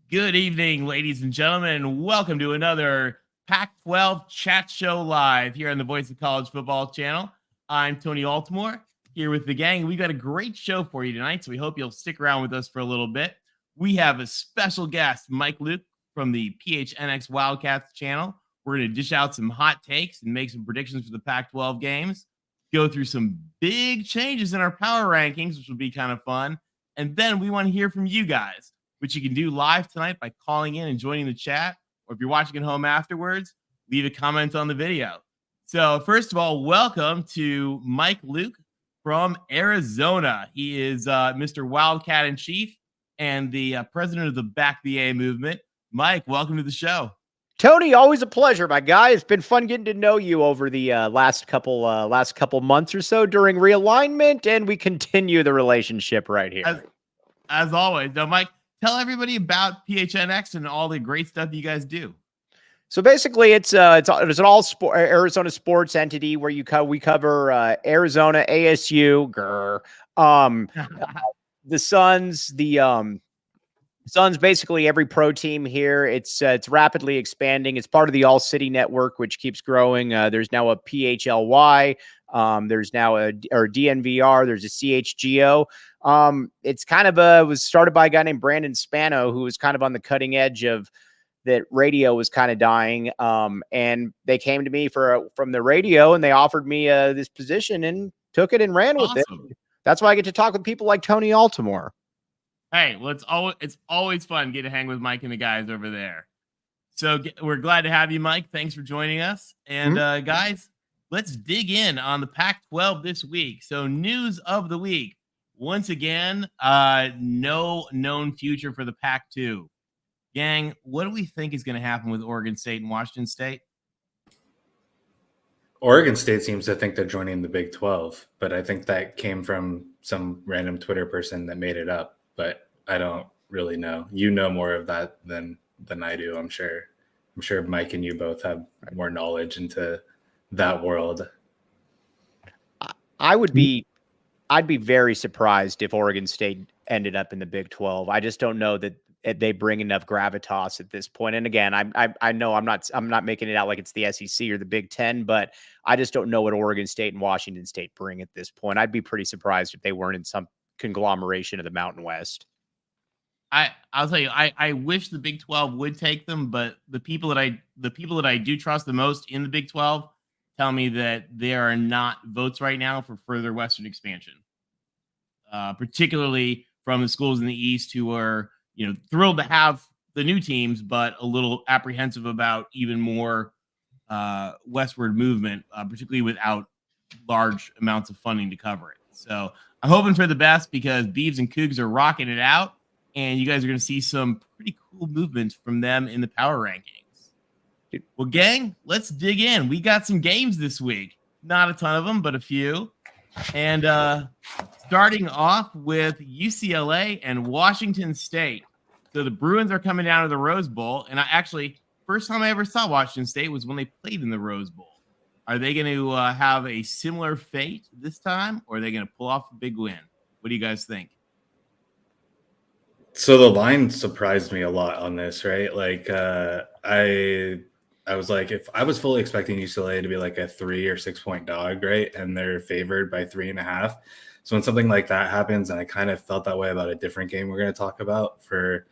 Good evening, ladies and gentlemen, and welcome to another Pac-12 Chat Show live here on the Voice of College Football channel. I'm Tony Altimore here with the gang. We've got a great show for you tonight, so we hope you'll stick around with us for a little bit. We have a special guest, Mike Luke from the PHNX Wildcats channel. We're going to dish out some hot takes and make some predictions for the Pac-12 games, go through some big changes in our power rankings, which will be kind of fun. And then we want to hear from you guys, which you can do live tonight by calling in and joining the chat. Or if you're watching at home afterwards, leave a comment on the video. So first of all, welcome to Mike Luke from Arizona. He is Mr. Wildcat in Chief and the president of the Back the A movement. Mike, welcome to the show. Tony, always a pleasure, my guy. It's been fun getting to know you over the last couple months or so during realignment, and we continue the relationship right here. As always. Now, Mike, tell everybody about PHNX and all the great stuff you guys do. So basically, it's an all Arizona sports entity where we cover Arizona, ASU, the Suns, Suns, basically every pro team here. It's rapidly expanding. It's part of the All City Network, which keeps growing. There's now a PHLY. There's now a DNVR. There's a CHGO. It's kind of was started by a guy named Brandon Spano, who was kind of on the cutting edge of that radio was kind of dying. And they came to me from the radio, and they offered me this position and took it and ran with it. That's why I get to talk with people like Tony Altimore. Hey, well, it's always fun getting to hang with Mike and the guys over there. So we're glad to have you, Mike. Thanks for joining us. And guys, let's dig in on the Pac-12 this week. So news of the week. Once again, no known future for the Pac-2. Gang, what do we think is going to happen with Oregon State and Washington State? Oregon State seems to think they're joining the Big 12, but I think that came from some random Twitter person that made it up. But I don't really know. You know more of that than I do, I'm sure. I'm sure Mike and you both have more knowledge into that world. I'd be very surprised if Oregon State ended up in the Big 12. I just don't know that they bring enough gravitas at this point. And again, I know I'm not making it out like it's the SEC or the Big 10, but I just don't know what Oregon State and Washington State bring at this point. I'd be pretty surprised if they weren't in some conglomeration of the Mountain West. I'll tell you, I wish the Big 12 would take them, but the people that I do trust the most in the Big 12 tell me that there are not votes right now for further Western expansion, particularly from the schools in the East who are thrilled to have the new teams, but a little apprehensive about even more westward movement, particularly without large amounts of funding to cover it. So I'm hoping for the best because Beavs and Cougs are rocking it out, and you guys are going to see some pretty cool movements from them in the power rankings. Well, gang, let's dig in. We got some games this week. Not a ton of them, but a few. And starting off with UCLA and Washington State. So the Bruins are coming down to the Rose Bowl, and first time I ever saw Washington State was when they played in the Rose Bowl. Are they going to have a similar fate this time, or are they going to pull off a big win? What do you guys think? So the line surprised me a lot on this, right? Like I was like, if I was fully expecting UCLA to be like a 3 or 6 point dog, right? And they're favored by 3.5. So when something like that happens, and I kind of felt that way about a different game we're going to talk about for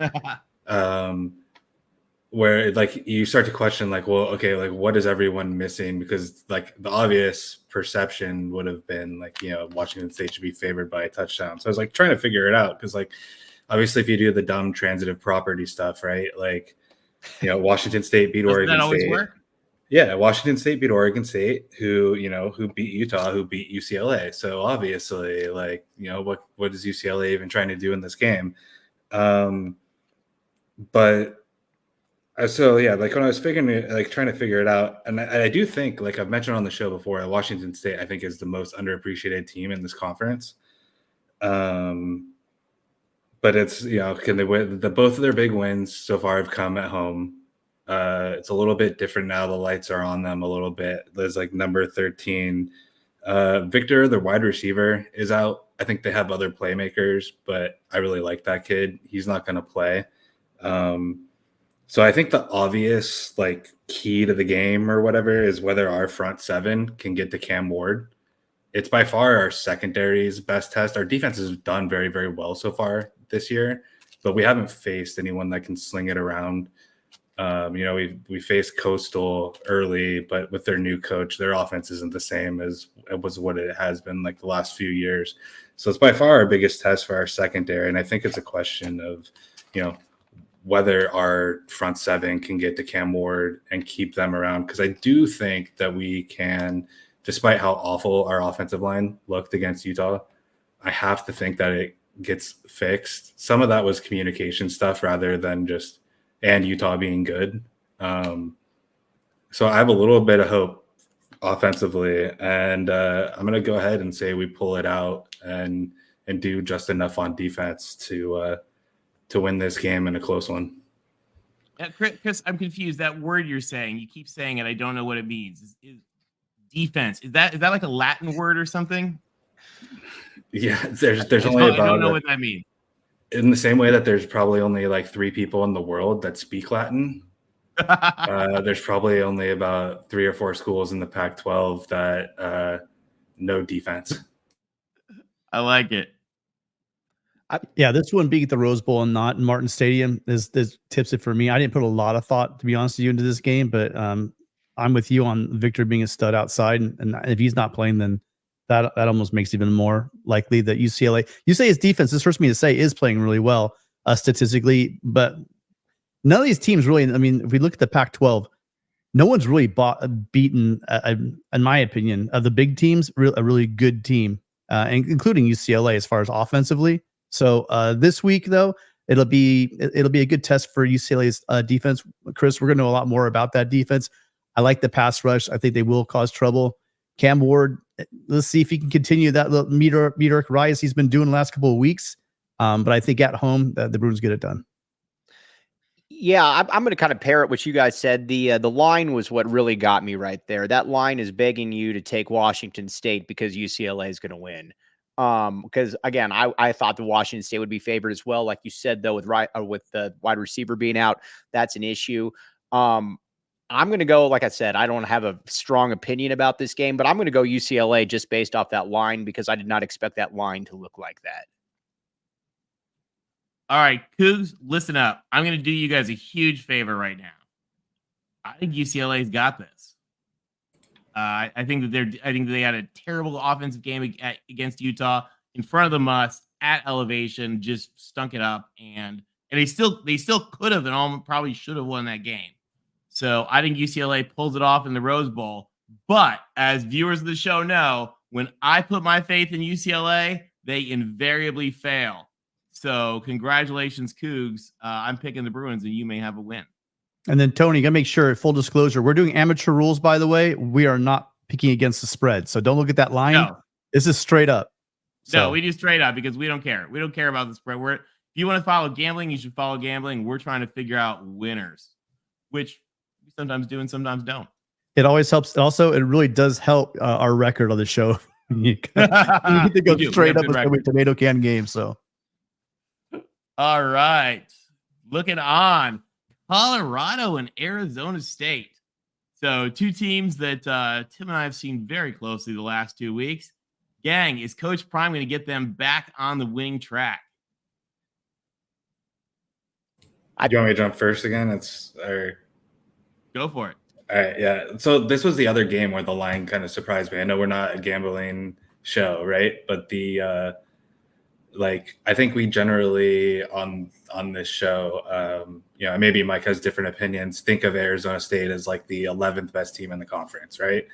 where like you start to question like, well, okay, like what is everyone missing? Because like the obvious perception would have been like, Washington State should be favored by a touchdown. So I was like trying to figure it out because like obviously if you do the dumb transitive property stuff, right? Like, Washington State beat Oregon State. Does that always work? Yeah, Washington State beat Oregon State, who beat Utah, who beat UCLA. So obviously, like, what is UCLA even trying to do in this game? So yeah, like when I was trying to figure it out, and I do think, like I've mentioned on the show before, that Washington State I think is the most underappreciated team in this conference. But it's can they win? Both of their big wins so far have come at home. It's a little bit different now. The lights are on them a little bit. There's like number 13, Victor, their wide receiver, is out. I think they have other playmakers, but I really like that kid. He's not going to play. So I think the obvious like key to the game or whatever is whether our front seven can get to Cam Ward. It's by far our secondary's best test. Our defense has done very, very well so far this year, but we haven't faced anyone that can sling it around. We faced Coastal early, but with their new coach, their offense isn't the same as it was what it has been like the last few years. So it's by far our biggest test for our secondary. And I think it's a question of, whether our front seven can get to Cam Ward and keep them around. Because I do think that we can, despite how awful our offensive line looked against Utah, I have to think that it gets fixed. Some of that was communication stuff rather than just and Utah being good. So I have a little bit of hope offensively, and I'm going to go ahead and say we pull it out and do just enough on defense to win this game in a close one. Chris, I'm confused. That word you're saying, you keep saying it. I don't know what it means. Is defense? Is that like a Latin word or something? Yeah, there's only about. I don't know what that means. In the same way that there's probably only like 3 people in the world that speak Latin, there's probably only about 3 or 4 schools in the Pac-12 that know defense. I like it. This wouldn't be at the Rose Bowl and not in Martin Stadium. This tips it for me. I didn't put a lot of thought, to be honest with you, into this game, but I'm with you on Victor being a stud outside, and if he's not playing, then that almost makes it even more likely that UCLA's defense, this hurts me to say, is playing really well statistically, but none of these teams really. I mean, if we look at the Pac-12, no one's really beaten, in my opinion, of the big teams, a really good team, including UCLA as far as offensively. So this week, though, it'll be a good test for UCLA's defense. Chris, we're going to know a lot more about that defense. I like the pass rush. I think they will cause trouble. Cam Ward, let's see if he can continue that little meteoric rise he's been doing the last couple of weeks. But I think at home, the Bruins get it done. Yeah, I'm going to kind of parrot what you guys said. The line was what really got me right there. That line is begging you to take Washington State because UCLA is going to win. Because again, I thought the Washington State would be favored as well. Like you said, though, with the wide receiver being out, that's an issue. I'm going to go, like I said, I don't have a strong opinion about this game, but I'm going to go UCLA just based off that line because I did not expect that line to look like that. All right, Cougs, listen up. I'm going to do you guys a huge favor right now. I think UCLA's got this. I think that they had a terrible offensive game against Utah in front of the must at elevation, just stunk it up, and they still could have and probably should have won that game. So I think UCLA pulls it off in the Rose Bowl. But as viewers of the show know, when I put my faith in UCLA, they invariably fail. So congratulations, Cougs. I'm picking the Bruins, and you may have a win. And then, Tony, got to make sure, full disclosure, we're doing amateur rules, by the way. We are not picking against the spread. So don't look at that line. No. This is straight up. No, we do straight up because we don't care. We don't care about the spread. If you want to follow gambling, you should follow gambling. We're trying to figure out winners, which we sometimes do and sometimes don't. It always helps. Also, it really does help our record on the show. you need to go straight up with the tomato can game. So, all right, looking on Colorado and Arizona State. So 2 teams that Tim and I have seen very closely the last 2 weeks. Gang, is Coach Prime going to get them back on the winning track? Do you want me to jump first again? Go for it. All right, yeah. So this was the other game where the line kind of surprised me. I know we're not a gambling show, right? But I think we generally on this show, maybe Mike has different opinions. Think of Arizona State as like the 11th best team in the conference, right?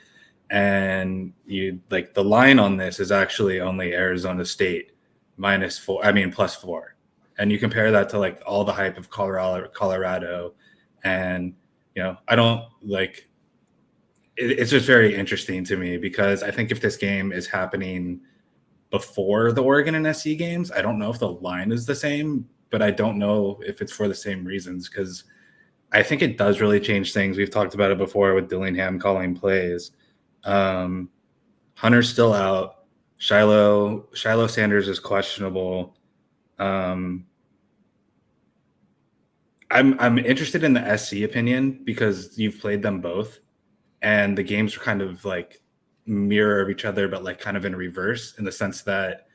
And the line on this is actually only Arizona State +4. And you compare that to like all the hype of Colorado, and I don't like. It's just very interesting to me because I think if this game is happening before the Oregon and SC games, I don't know if the line is the same, but I don't know if it's for the same reasons because I think it does really change things. We've talked about it before with Dillingham calling plays. Hunter's still out. Shiloh Sanders is questionable. I'm interested in the SC opinion because you've played them both, and the games are kind of like mirror of each other, but like kind of in reverse in the sense that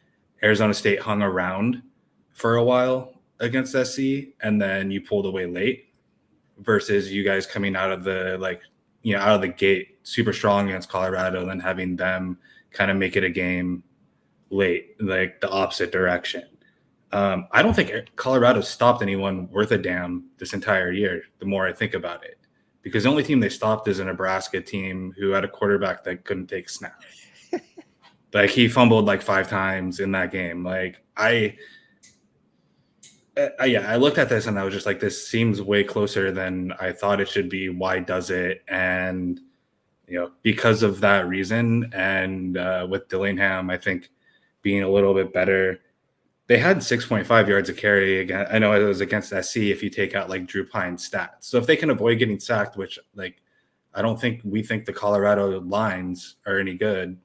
Arizona State hung around for a while against SC, and then you pulled away late, versus you guys coming out of the out of the gate super strong against Colorado, and then having them kind of make it a game late, like the opposite direction. I don't think Colorado stopped anyone worth a damn this entire year, the more I think about it, because the only team they stopped is a Nebraska team who had a quarterback that couldn't take snaps. Like, he fumbled like 5 times in that game. Like, I looked at this and I was just like, this seems way closer than I thought it should be. Why does it? And, because of that reason, and with Dillingham, I think being a little bit better, they had 6.5 yards a carry. Again, I know it was against SC if you take out like Drew Pine's stats. So if they can avoid getting sacked, which I don't think we think the Colorado lines are any good,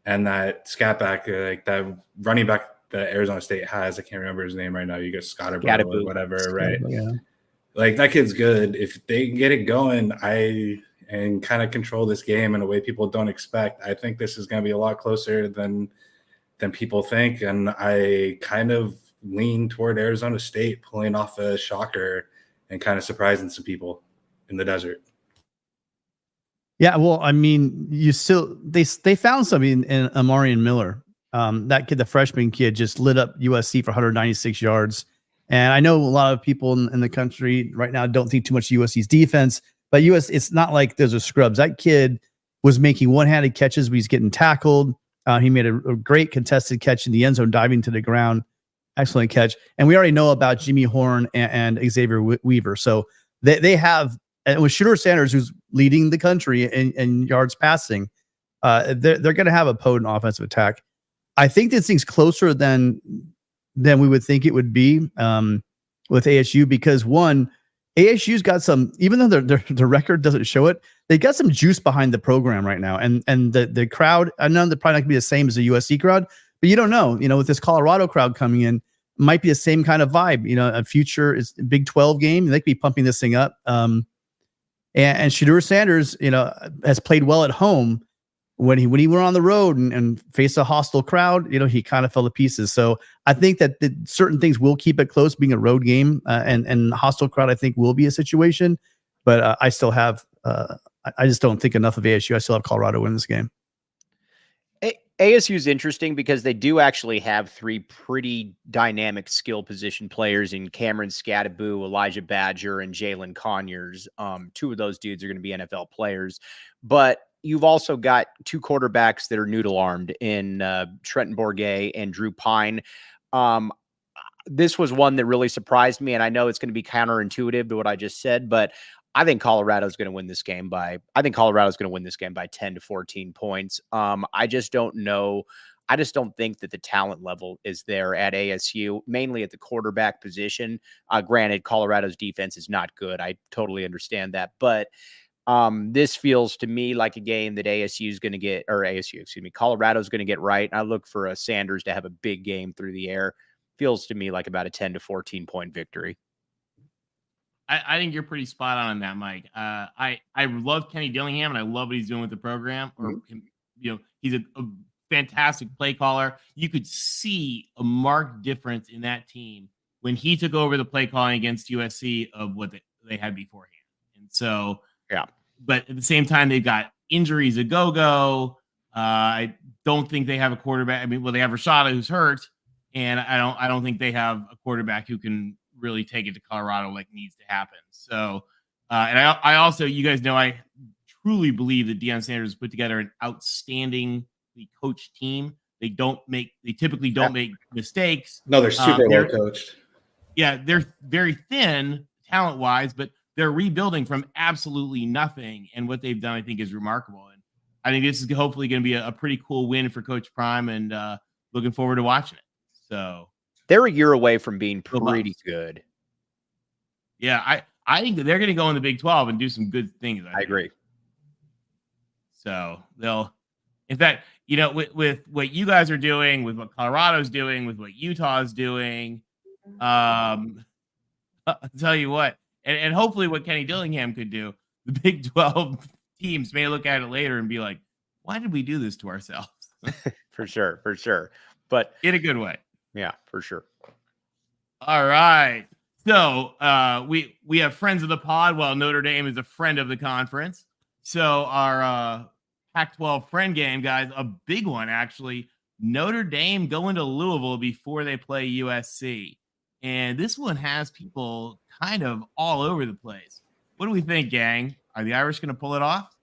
and that scat back, like that running back that Arizona State has, I can't remember his name right now. You get Scott or whatever, right? Yeah. Like, that kid's good. If they can get it going, and kind of control this game in a way people don't expect, I think this is going to be a lot closer than people think. And I kind of lean toward Arizona State pulling off a shocker and kind of surprising some people in the desert. Yeah, well, I mean, they found something in Amarian Miller. That kid, the freshman kid, just lit up USC for 196 yards. And I know a lot of people in the country right now don't think too much of USC's defense, but it's not like there's a scrubs. That kid was making one-handed catches when he's getting tackled. He made a great contested catch in the end zone, diving to the ground. Excellent catch. And we already know about Jimmy Horn and Xavier Weaver. So they have, and with Shedeur Sanders, who's leading the country in yards passing, they're going to have a potent offensive attack. I think this thing's closer than we would think it would be with ASU, because one, ASU's got some, even though their record doesn't show it, they got some juice behind the program right now. And the crowd, I know they're probably not going to be the same as the USC crowd, but you don't know, with this Colorado crowd coming in, might be the same kind of vibe. A future is Big 12 game. They could be pumping this thing up. And Shedeur Sanders, has played well at home. When he went on the road and faced a hostile crowd, he kind of fell to pieces. So I think that certain things will keep it close, being a road game, and hostile crowd, I think, will be a situation. But I still have, I just don't think enough of ASU. I still have Colorado win this game. ASU is interesting because they do actually have 3 pretty dynamic skill position players in Cameron Scadaboo, Elijah Badger, and Jalen Conyers. 2 of those dudes are going to be NFL players, but you've also got 2 quarterbacks that are noodle armed in Trenton Bourguet and Drew Pine. This was one that really surprised me, and I know it's going to be counterintuitive to what I just said, but I think Colorado's going to win this game by 10 to 14 points. I just don't know. I just don't think that the talent level is there at ASU, mainly at the quarterback position. Granted, Colorado's defense is not good. I totally understand that, but this feels to me like a game that Colorado's going to get right. I look for Sanders to have a big game through the air. Feels to me like about a 10 to 14 point victory. I think you're pretty spot on that, Mike. I love Kenny Dillingham, and I love what he's doing with the program. He's a fantastic play caller. You could see a marked difference in that team when he took over the play calling against USC of what they had beforehand. And so, yeah. But at the same time, they've got injuries a go-go. I don't think they have a quarterback. They have Rashada, who's hurt, and I don't think they have a quarterback who can really take it to Colorado like needs to happen. So, and I also, you guys know, I truly believe that Deion Sanders put together an outstandingly coached team. They typically don't make mistakes. No, they're super well coached. Yeah, they're very thin talent-wise, but they're rebuilding from absolutely nothing. And what they've done, I think, is remarkable. And I think this is hopefully going to be a pretty cool win for Coach Prime, and looking forward to watching it. So they're a year away from being pretty good. Yeah, I think that they're going to go in the Big 12 and do some good things. I agree. So they'll, in fact, with what you guys are doing, with what Colorado's doing, with what Utah's doing, I'll tell you what, And hopefully what Kenny Dillingham could do, the Big 12 teams may look at it later and be like, why did we do this to ourselves? For sure. But in a good way. Yeah, for sure. All right. So we have friends of the pod while Notre Dame is a friend of the conference. So our Pac-12 friend game, guys, a big one actually. Notre Dame going to Louisville before they play USC. And this one has people kind of all over the place. What do we think, gang? Are the Irish going to pull it off?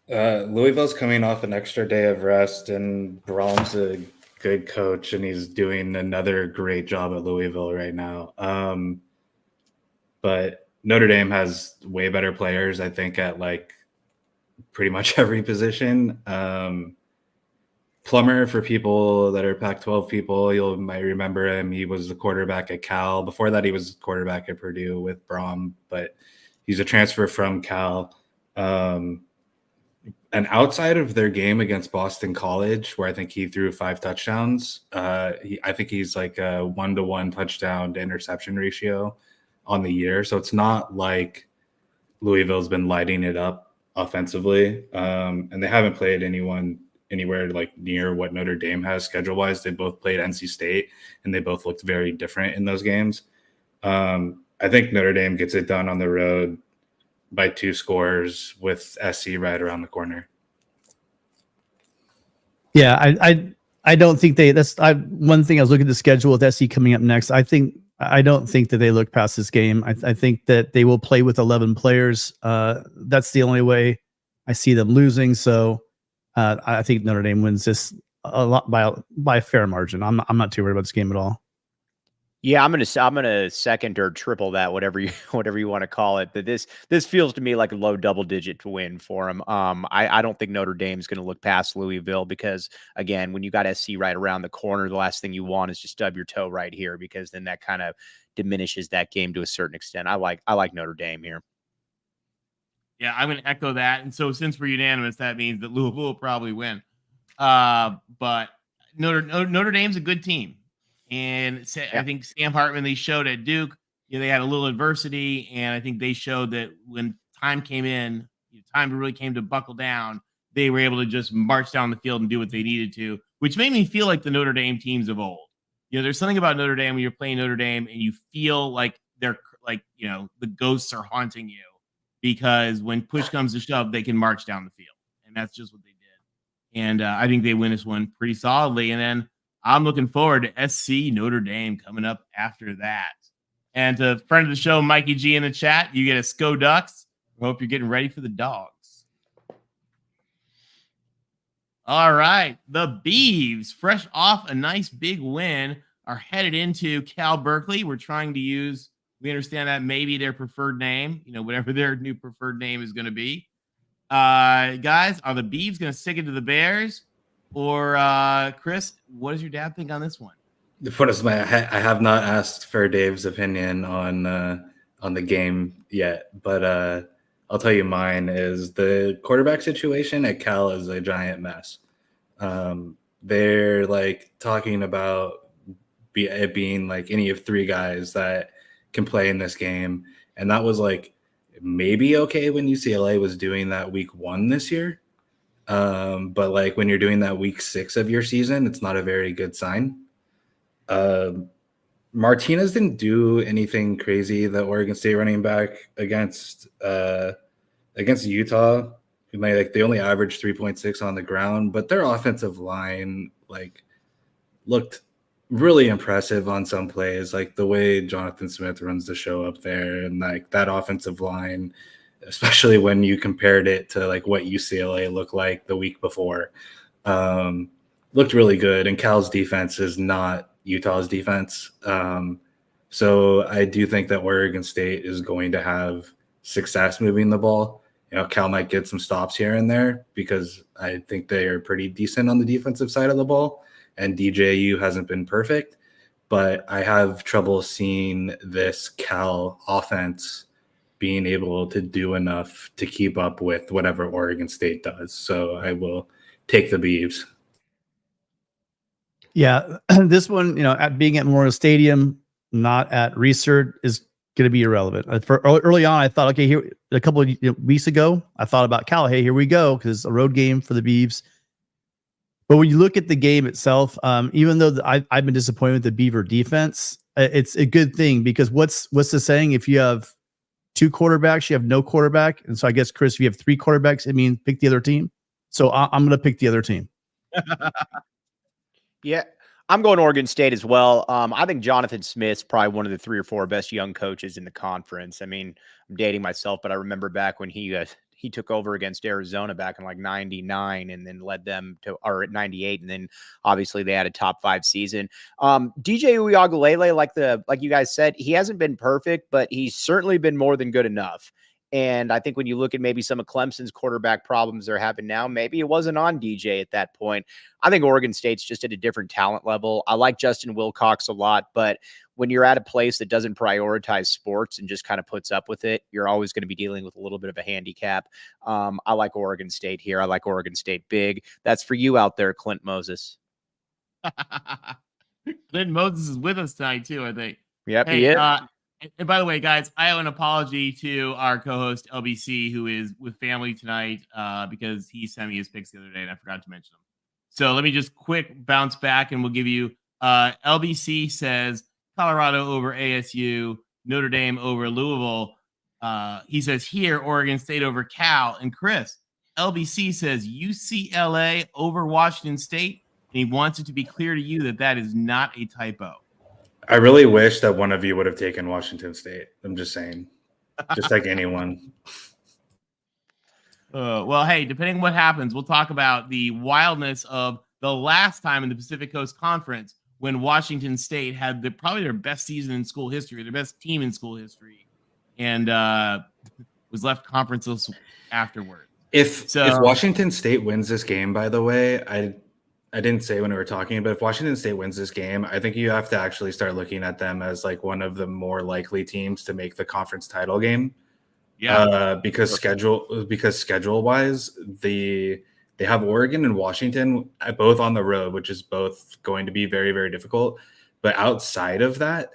Louisville's coming off an extra day of rest, and Brom's a good coach, and he's doing another great job at Louisville right now. But Notre Dame has way better players, I think, at like pretty much every position. Plummer, for people that are Pac-12 people, you might remember him. He was the quarterback at Cal. Before that, he was quarterback at Purdue with Brom, but he's a transfer from Cal. And outside of their game against Boston College, where I think he threw 5 touchdowns, I think he's like a 1-to-1 touchdown to interception ratio on the year. So it's not like Louisville's been lighting it up offensively. And they haven't played anyone anywhere like near what Notre Dame has schedule wise. They both played NC State, and they both looked very different in those games. I think Notre Dame gets it done on the road by 2 scores with SC right around the corner. Yeah, I don't think one thing I was looking at the schedule with SC coming up next. I don't think that they look past this game. I think that they will play with 11 players. That's the only way I see them losing. So I think Notre Dame wins this a lot by a fair margin. I'm not too worried about this game at all. Yeah, I'm gonna second or triple that, whatever you want to call it. But this feels to me like a low double digit win for them. I don't think Notre Dame's going to look past Louisville, because again, when you got SC right around the corner, the last thing you want is just stub your toe right here, because then that kind of diminishes that game to a certain extent. I like Notre Dame here. Yeah, I'm going to echo that. And so since we're unanimous, that means that Louisville will probably win. But Notre Dame's a good team. And I think Sam Hartman, they showed at Duke, they had a little adversity. And I think they showed that when time came in, time really came to buckle down, they were able to just march down the field and do what they needed to, which made me feel like the Notre Dame teams of old. There's something about Notre Dame when you're playing Notre Dame and you feel like they're like, the ghosts are haunting you, because when push comes to shove, they can march down the field. And that's just what they did. And I think they win this one pretty solidly. And then I'm looking forward to SC Notre Dame coming up after that. And to friend of the show, Mikey G in the chat, you get a SCO Ducks. I hope you're getting ready for the Dogs. All right. The Beavs, fresh off a nice big win, are headed into Cal Berkeley. We're trying to use, we understand that maybe their preferred name, whatever their new preferred name is going to be. Guys, are the Beavs going to stick it to the Bears? Or Chris, what does your dad think on this one? I have not asked for Dave's opinion on the game yet, but I'll tell you mine is the quarterback situation at Cal is a giant mess. They're like talking about it being like any of 3 guys that can play in this game, and that was like maybe okay when UCLA was doing that week 1 this year. But like when you're doing that week 6 of your season, it's not a very good sign. Martinez didn't do anything crazy. The Oregon State running back against Utah, they only averaged 3.6 on the ground, but their offensive line looked really impressive on some plays, like the way Jonathan Smith runs the show up there, and that offensive line, especially when you compared it to what UCLA looked like the week before, looked really good. And Cal's defense is not Utah's defense. So I do think that Oregon State is going to have success moving the ball. Cal might get some stops here and there because I think they are pretty decent on the defensive side of the ball, and DJU hasn't been perfect, but I have trouble seeing this Cal offense being able to do enough to keep up with whatever Oregon State does. So I will take the Beavs. Yeah, this one, at being at Memorial Stadium, not at Research, is going to be irrelevant. For early on, I thought, okay, here a couple of weeks ago, I thought about Cal. Hey, here we go, because it's a road game for the Beavs. But when you look at the game itself, even though I've been disappointed with the Beaver defense, it's a good thing, because what's the saying? If you have two quarterbacks, you have no quarterback. And so I guess, Chris, if you have three quarterbacks, it means pick the other team. So I'm going to pick the other team. Yeah, I'm going Oregon State as well. I think Jonathan Smith's probably one of the 3 or 4 best young coaches in the conference. I mean, I'm dating myself, but I remember back when he took over against Arizona back in like 99 and then led them to, or at 98. And then obviously they had a top 5 season. DJ Uiagalelei, like you guys said, he hasn't been perfect, but he's certainly been more than good enough. And I think when you look at maybe some of Clemson's quarterback problems they're having now, maybe it wasn't on DJ at that point. I think Oregon State's just at a different talent level. I like Justin Wilcox a lot, but when you're at a place that doesn't prioritize sports and just kind of puts up with it, you're always going to be dealing with a little bit of a handicap. I like Oregon State here. I like Oregon State big. That's for you out there, Clint Moses. Clint Moses is with us tonight too, I think. Yep, hey, he is. And by the way, guys, I owe an apology to our co-host LBC, who is with family tonight, because he sent me his picks the other day and I forgot to mention them. So let me just quick bounce back and we'll give you LBC says Colorado over ASU, Notre Dame over Louisville. He says here Oregon State over Cal. And Chris, LBC says UCLA over Washington State. And he wants it to be clear to you that that is not a typo. I really wish that one of you would have taken Washington State. I'm just saying, just like anyone. Well, hey, depending on what happens, we'll talk about the wildness of the last time in the Pacific Coast Conference when Washington State had probably their best season in school history, their best team in school history, and was left conferenceless afterward. If Washington State wins this game, by the way, I didn't say when we were talking, but if Washington State wins this game, I think you have to actually start looking at them as like one of the more likely teams to make the conference title game. Yeah, because schedule wise, they have Oregon and Washington both on the road, which is both going to be very, very difficult. But outside of that,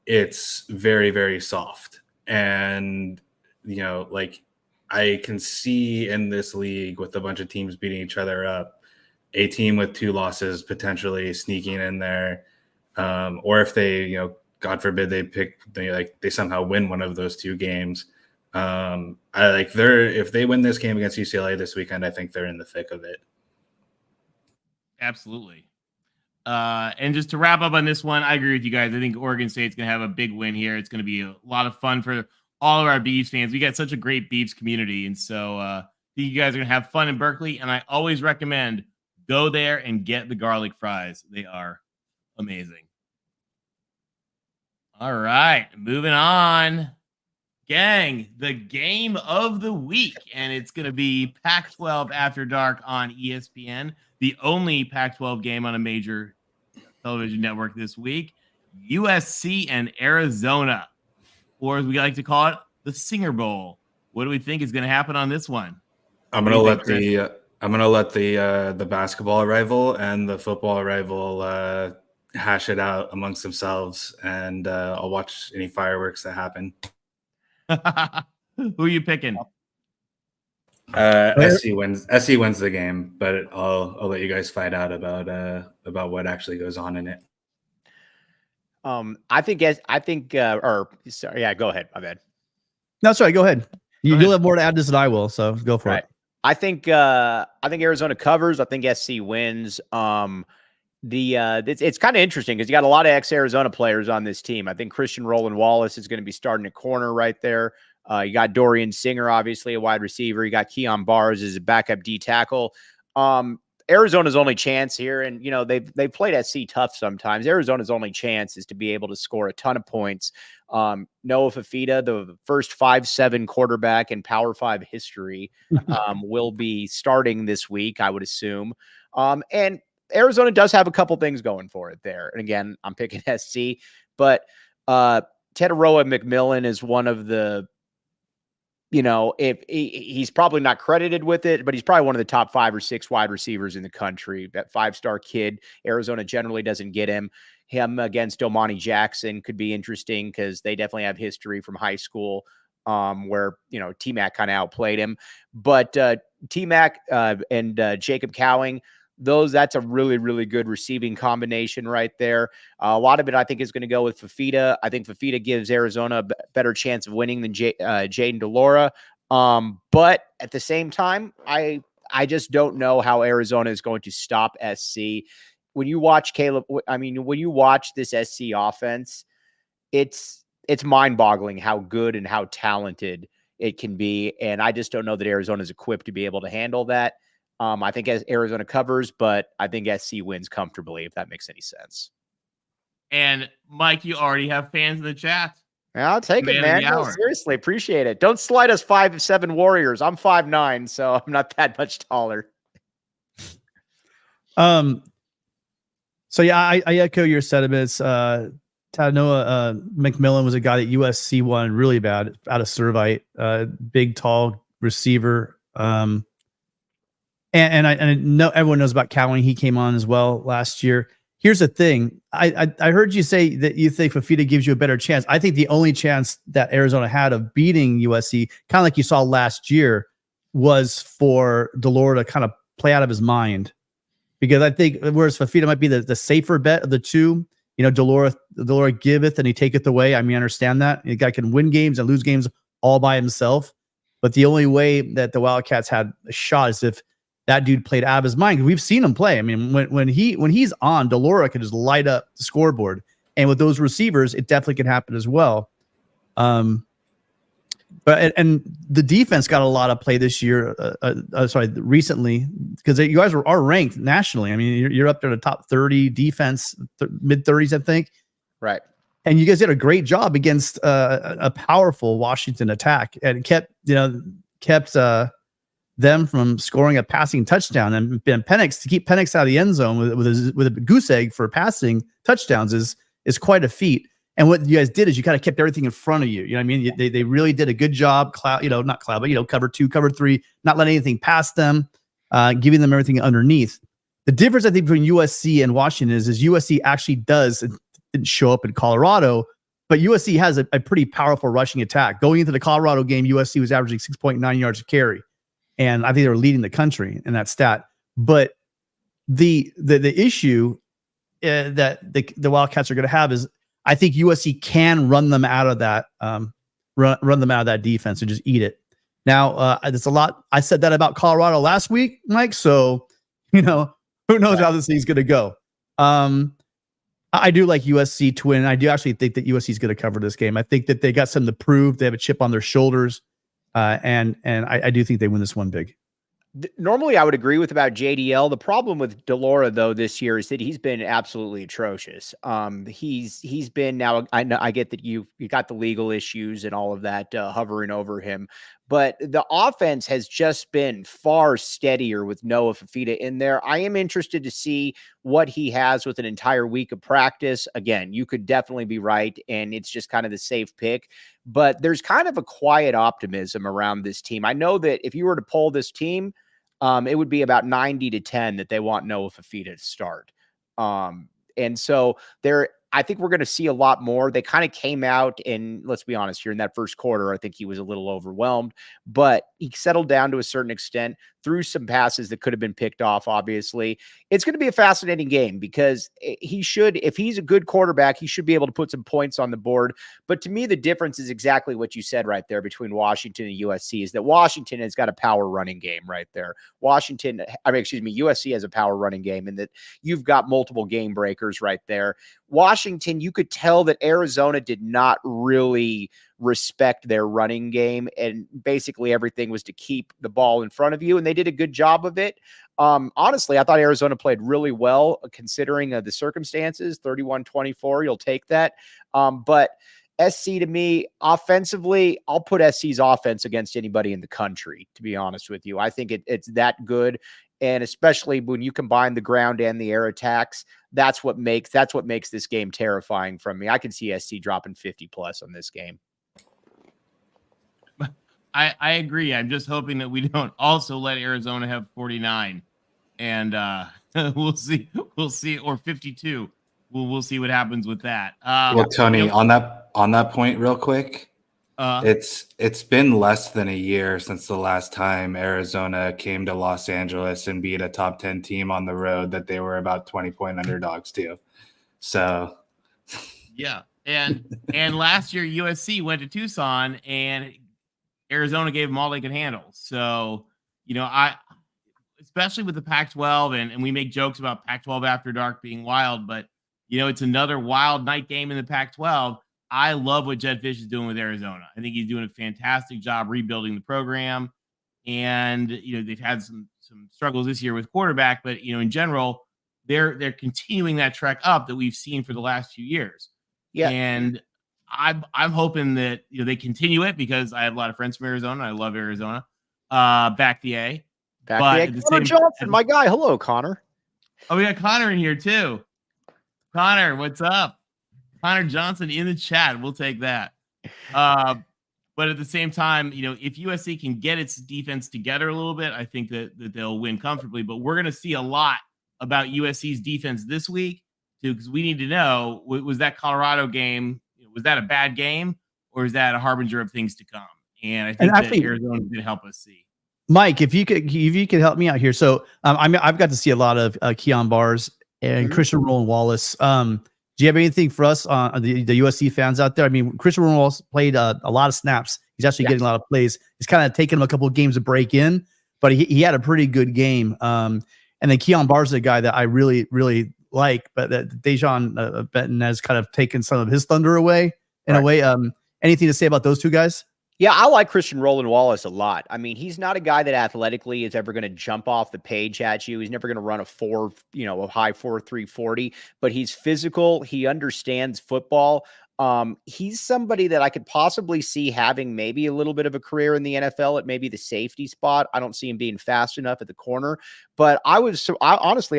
it's very, very soft. And, like I can see in this league with a bunch of teams beating each other up, a team with 2 losses potentially sneaking in there, or if they, God forbid, they somehow win one of those 2 games. If they win this game against UCLA this weekend, I think they're in the thick of it. Absolutely. And just to wrap up on this one, I agree with you guys. I think Oregon State's going to have a big win here. It's going to be a lot of fun for all of our Beavs fans. We got such a great Beavs community, and so I think you guys are going to have fun in Berkeley. And I always recommend go there and get the garlic fries. They are amazing. All right, moving on. Gang, the game of the week. And it's going to be Pac-12 After Dark on ESPN, the only Pac-12 game on a major television network this week. USC and Arizona, or as we like to call it, the Singer Bowl. What do we think is going to happen on this one? I'm going to let the basketball rival and the football rival hash it out amongst themselves, and I'll watch any fireworks that happen. Who are you picking? SC wins the game, but I'll let you guys find out about what actually goes on in it. Sorry, yeah, go ahead. My bad. No, sorry, go ahead. You'll have more to add to this than I will, so go for it. I think Arizona covers. I think SC wins. It's kind of interesting because you got a lot of ex-Arizona players on this team. I think Christian Roland Wallace is going to be starting at corner right there. You got Dorian Singer, obviously a wide receiver. You got Keon Barrs as a backup D tackle. Arizona's only chance here, and they've played SC tough sometimes. Arizona's only chance is to be able to score a ton of points. Noah Fafita, the first 5'7" quarterback in Power 5 history, will be starting this week, I would assume. And Arizona does have a couple things going for it there. And again, I'm picking SC, but Teteroa McMillan is one of the, if he's probably not credited with it, but he's probably one of the top 5 or 6 wide receivers in the country. That 5-star kid, Arizona generally doesn't get him. him against Domani Jackson could be interesting because they definitely have history from high school where, T-Mac kind of outplayed him. But T-Mac and Jacob Cowing, that's a really, really good receiving combination right there. A lot of it, I think, is going to go with Fafita. I think Fafita gives Arizona a better chance of winning than Jaden DeLaura. But at the same time, I just don't know how Arizona is going to stop SC. When you watch when you watch this SC offense, it's mind-boggling how good and how talented it can be. And I just don't know that Arizona is equipped to be able to handle that. I think as Arizona covers, but I think SC wins comfortably, if that makes any sense. And Mike, you already have fans in the chat. Yeah, I'll take it, man. No, seriously, appreciate it. Don't slide us 5'7" Warriors. I'm 5'9", so I'm not that much taller. So yeah, I echo your sentiments. Tanoa McMillan was a guy that USC won really bad out of Servite, big, tall receiver. And I know everyone knows about Cowing. He came on as well last year. Here's the thing. I heard you say that you think Fafita gives you a better chance. I think the only chance that Arizona had of beating USC, kind of like you saw last year, was for DeLaura to kind of play out of his mind. Because I think whereas Fafita might be the safer bet of the two, DeLaura giveth and he taketh away. I mean, I understand that. The guy can win games and lose games all by himself. But the only way that the Wildcats had a shot is if that dude played out of his mind. We've seen him play. I mean, when he's on, DeLaura can just light up the scoreboard. And with those receivers, it definitely can happen as well. But the defense got a lot of play this year. Recently, because you guys are ranked nationally. I mean, you're up there in the top 30 defense, mid 30s, I think. Right. And you guys did a great job against a powerful Washington attack, and kept them from scoring a passing touchdown. And Penix, to keep Penix out of the end zone with a goose egg for passing touchdowns is quite a feat. And what you guys did is you kind of kept everything in front of you. You know what I mean? They really did a good job. Not cloud, but cover 2, cover 3, not letting anything past them, giving them everything underneath. The difference I think between USC and Washington is USC actually didn't show up in Colorado, but USC has a pretty powerful rushing attack. Going into the Colorado game, USC was averaging 6.9 yards a carry, and I think they were leading the country in that stat. But the issue that the Wildcats are going to have is, I think USC can run them out of that, run them out of that defense and just eat it. Now, it's a lot. I said that about Colorado last week, Mike. So, who knows how this thing's going to go? I do like USC to win. I do actually think that USC is going to cover this game. I think that they got something to prove. They have a chip on their shoulders, and I do think they win this one big. Normally, I would agree with about JDL. The problem with DeLaura, though, this year is that he's been absolutely atrocious. He's been now. I get that you got the legal issues and all of that hovering over him, but the offense has just been far steadier with Noah Fafita in there. I am interested to see what he has with an entire week of practice. Again, you could definitely be right, and it's just kind of the safe pick. But there's kind of a quiet optimism around this team. I know that if you were to poll this team, it would be about 90-10 that they want Noah Fafita to start. And so I think we're going to see a lot more. They kind of came out, and let's be honest here, in that first quarter, I think he was a little overwhelmed, but he settled down to a certain extent, threw some passes that could have been picked off, obviously. It's going to be a fascinating game because if he's a good quarterback, he should be able to put some points on the board. But to me, the difference is exactly what you said right there between Washington and USC, is that Washington has got a power running game right there. USC has a power running game, and that you've got multiple game breakers right there. Washington, you could tell that Arizona did not really respect their running game, and basically everything was to keep the ball in front of you, and they did a good job of it. Honestly, I thought Arizona played really well considering the circumstances. 31-24, you'll take that. But SC, to me, offensively, I'll put SC's offense against anybody in the country, to be honest with you. I think it's that good. And especially when you combine the ground and the air attacks, that's what makes this game terrifying from me. I can see SC dropping 50+ on this game. I agree. I'm just hoping that we don't also let Arizona have 49, and we'll see, or 52. we'll see what happens with that. Well, Tony, on that point, real quick, it's been less than a year since the last time Arizona came to Los Angeles and beat a top 10 team on the road that they were about 20-point underdogs to. So, yeah, and last year USC went to Tucson and Arizona gave them all they could handle. So, especially with the Pac-12, and we make jokes about Pac-12 after dark being wild, but it's another wild night game in the Pac-12. I love what Jed Fish is doing with Arizona. I think he's doing a fantastic job rebuilding the program. And, they've had some struggles this year with quarterback, but, in general, they're continuing that trek up that we've seen for the last few years. Yeah. And I'm hoping that, they continue it because I have a lot of friends from Arizona. I love Arizona. Back the A. Connor Johnson, my guy. Hello, Connor. Oh, we got Connor in here too. Connor, what's up? Connor Johnson in the chat. We'll take that. But at the same time, if USC can get its defense together a little bit, I think that they'll win comfortably. But we're going to see a lot about USC's defense this week too, because we need to know, was that Colorado game, was that a bad game, or is that a harbinger of things to come? And I think that Arizona is going to help us see. Mike, if you could help me out here. So I've got to see a lot of Keon Bars and Christian Roland-Wallace. Do you have anything for us on the USC fans out there? I mean, Christian Roland-Wallace played a lot of snaps. He's actually getting a lot of plays. It's kind of taken him a couple of games to break in, but he had a pretty good game. And then Keon Barrs is a guy that I really, really like, but that Dejan Benton has kind of taken some of his thunder away in a way. Anything to say about those two guys? Yeah, I like Christian Roland-Wallace a lot. I mean, he's not a guy that athletically is ever going to jump off the page at you. He's never going to run a high 4.3 40, but he's physical. He understands football. He's somebody that I could possibly see having maybe a little bit of a career in the NFL at maybe the safety spot. I don't see him being fast enough at the corner, but honestly,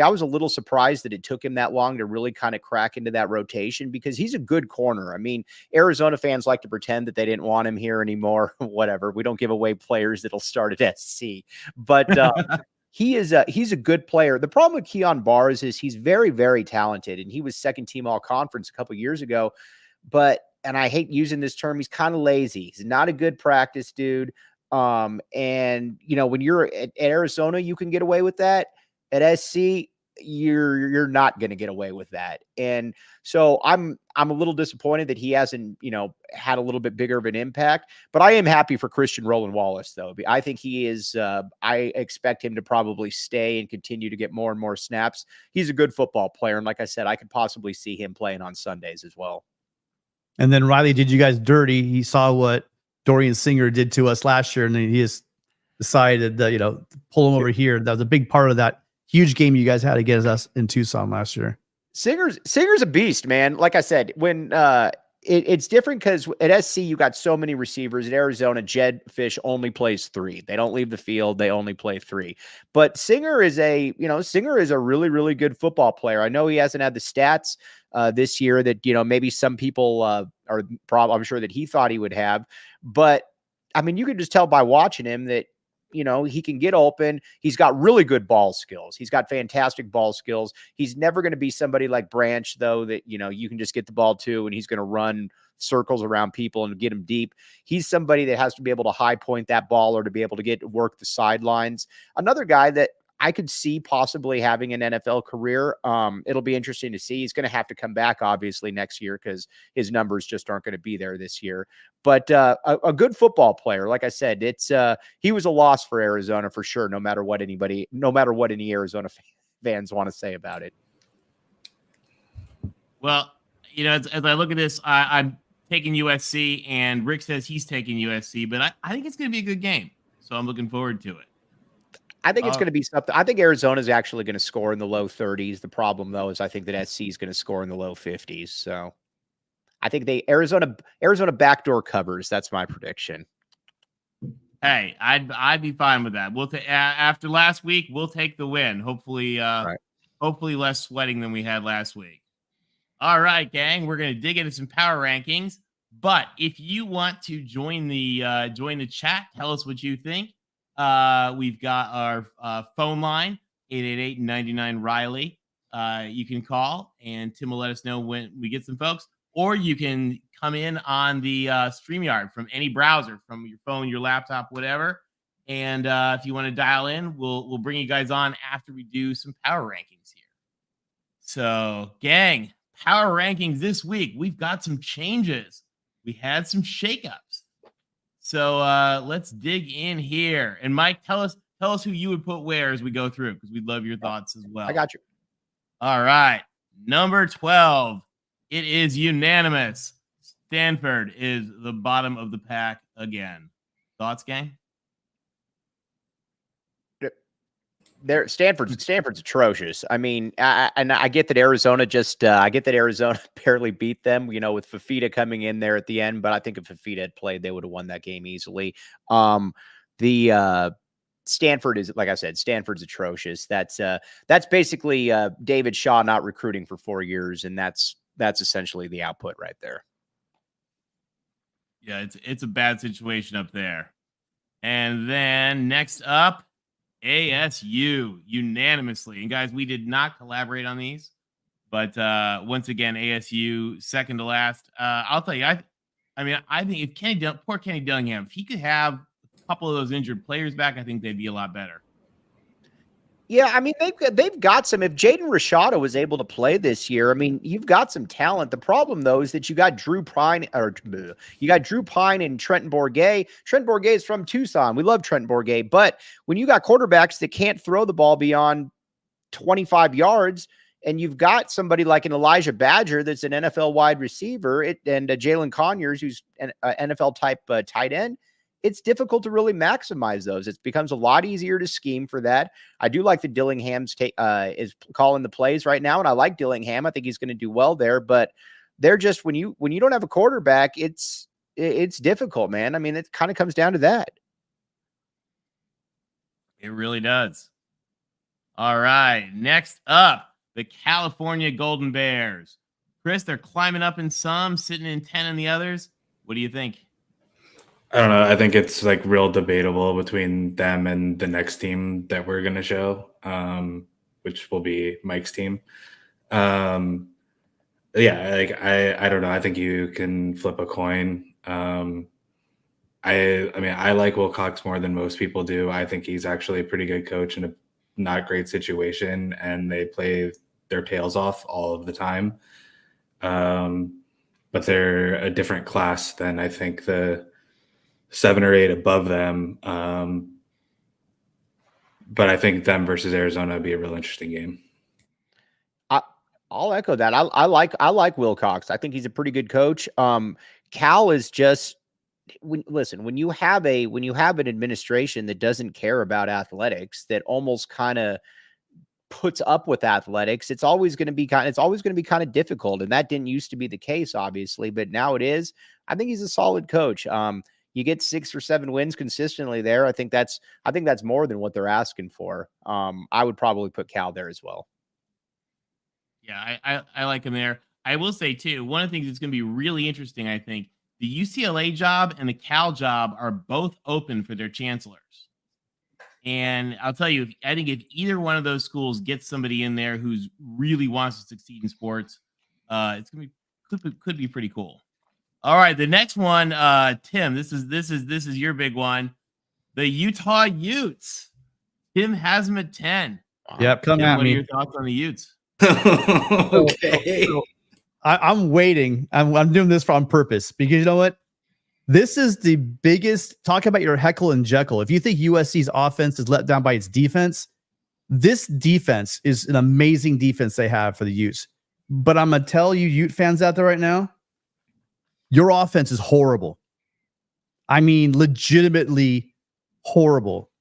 I was a little surprised that it took him that long to really kind of crack into that rotation because he's a good corner. I mean, Arizona fans like to pretend that they didn't want him here anymore. Whatever. We don't give away players that'll start at SC, but, he's a good player. The problem with Keon Barrs is he's very, very talented, and he was second team all conference a couple years ago. And I hate using this term, he's kind of lazy. He's not a good practice dude. And when you're at Arizona, you can get away with that. At SC, you're not going to get away with that. And so I'm a little disappointed that he hasn't, had a little bit bigger of an impact, but I am happy for Christian Roland-Wallace though. I think he is, I expect him to probably stay and continue to get more and more snaps. He's a good football player. And like I said, I could possibly see him playing on Sundays as well. And then Riley did you guys dirty. He saw what Dorian Singer did to us last year, and then he just decided to, pull him over here. That was a big part of that huge game you guys had against us in Tucson last year. Singer's a beast, man. Like I said, when it's different because at SC you got so many receivers. At Arizona, Jed Fish only plays 3. They don't leave the field. They only play 3. But Singer is a really, really good football player. I know he hasn't had the stats this year that, maybe some people I'm sure that he thought he would have. But I mean, you can just tell by watching him that, he can get open. He's got really good ball skills. He's got fantastic ball skills. He's never going to be somebody like Branch, though, that, you can just get the ball to and he's going to run circles around people and get them deep. He's somebody that has to be able to high point that ball or to be able to work the sidelines. Another guy that I could see possibly having an NFL career. It'll be interesting to see. He's going to have to come back, obviously, next year because his numbers just aren't going to be there this year. But a good football player. Like I said, he was a loss for Arizona for sure, no matter what any Arizona fans want to say about it. Well, as I look at this, I'm taking USC, and Rick says he's taking USC, but I think it's going to be a good game. So I'm looking forward to it. I think it's going to be something. I think Arizona is actually going to score in the low 30s. The problem, though, is I think that SC is going to score in the low 50s. So I think Arizona backdoor covers. That's my prediction. Hey, I'd be fine with that. We'll after last week, we'll take the win. Hopefully, hopefully less sweating than we had last week. All right, gang, we're going to dig into some power rankings. But if you want to join the chat, tell us what you think. We've got our phone line, 888-99-RILEY. you can call and Tim will let us know when we get some folks, or you can come in on the StreamYard from any browser, from your phone, your laptop, whatever. And if you want to dial in, we'll bring you guys on after we do some power rankings here. So, gang, power rankings this week. We've got some changes. We had some shakeups. So let's dig in here. And Mike, tell us who you would put where as we go through, because we'd love your thoughts as well. I got you. All right. Number 12. It is unanimous. Stanford is the bottom of the pack again. Thoughts, gang? Stanford's atrocious. I mean, I get that Arizona barely beat them, with Fafita coming in there at the end. But I think if Fafita had played, they would have won that game easily. Stanford is, like I said, Stanford's atrocious. That's basically David Shaw not recruiting for 4 years, and that's essentially the output right there. Yeah, it's a bad situation up there. And then next up, ASU unanimously. And guys, we did not collaborate on these, but once again, ASU second to last. I'll tell you, I think if poor Kenny Dillingham, if he could have a couple of those injured players back, I think they'd be a lot better. Yeah, I mean, they've got some. If Jaden Rashada was able to play this year, I mean, you've got some talent. The problem, though, is that you got Drew Pine and Trenton Bourguet. Trenton Bourguet is from Tucson. We love Trenton Bourguet, but when you got quarterbacks that can't throw the ball beyond 25 yards, and you've got somebody like an Elijah Badger that's an NFL wide receiver, and Jalen Conyers, who's an NFL type tight end, it's difficult to really maximize those. It becomes a lot easier to scheme for that. I do like that Dillingham's is calling the plays right now, and I like Dillingham. I think he's going to do well there, but they're just, when you don't have a quarterback, it's difficult, man. I mean, it kind of comes down to that. It really does. All right, next up, the California Golden Bears. Chris, they're climbing up in some, sitting in 10 in the others. What do you think? I don't know. I think it's like real debatable between them and the next team that we're going to show, which will be Mike's team. Yeah, like I don't know. I think you can flip a coin. I mean, I like Wilcox more than most people do. I think he's actually a pretty good coach in a not great situation, and they play their tails off all of the time. But they're a different class than I think the 7 or 8 above them. But I think them versus Arizona would be a real interesting game. I'll echo that. I like Wilcox. I think he's a pretty good coach. Cal is just, when you have an administration that doesn't care about athletics, that almost kind of puts up with athletics, it's always going to be kind of difficult. And that didn't used to be the case, obviously, but now it is. I think he's a solid coach. You get 6 or 7 wins consistently there. I think that's more than what they're asking for. I would probably put Cal there as well. Yeah, I like him there. I will say too, one of the things that's going to be really interesting, I think, the UCLA job and the Cal job are both open for their chancellors. And I'll tell you, I think if either one of those schools gets somebody in there who's really wants to succeed in sports, it's going to could be pretty cool. All right, the next one, Tim, this is your big one. The Utah Utes. Tim has them at 10. Yep, come Tim, at what me. are your thoughts on the Utes? Okay. I'm waiting. I'm doing this on purpose because you know what? This is the biggest. Talk about your Heckle and Jekyll. If you think USC's offense is let down by its defense, this defense is an amazing defense they have for the Utes. But I'm going to tell you, Ute fans out there right now, your offense is horrible. I mean, legitimately horrible.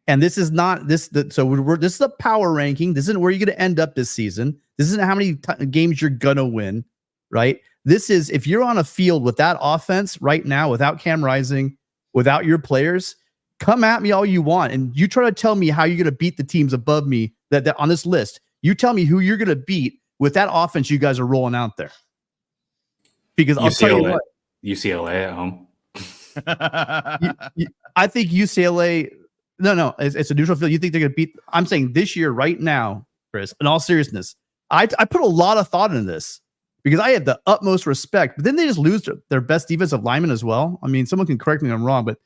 And this is not this. So this is a power ranking. This isn't where you're going to end up this season. This isn't how many games you're going to win, right? This is if you're on a field with that offense right now, without Cam Rising, without your players, come at me all you want. And you try to tell me how you're going to beat the teams above me that on this list. You tell me who you're going to beat with that offense you guys are rolling out there. Because I'll tell you what. UCLA at home. I think UCLA. No, it's a neutral field. You think they're going to beat? I'm saying this year, right now, Chris. In all seriousness, I put a lot of thought into this because I have the utmost respect. But then they just lose their best defensive lineman as well. I mean, someone can correct me if I'm wrong, but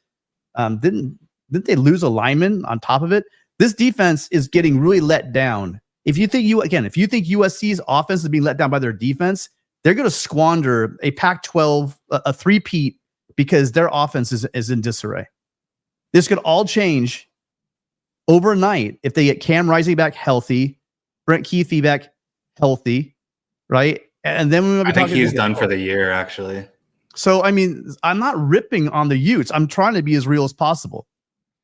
didn't they lose a lineman on top of it? This defense is getting really let down. If you think USC's offense is being let down by their defense, they're going to squander a Pac-12 a three-peat because their offense is in disarray. This could all change overnight if they get Cam Rising back healthy, Brent Keithy back healthy, right? And then we'll be I think talking he's done for the year, actually. So, I mean, I'm not ripping on the Utes. I'm trying to be as real as possible.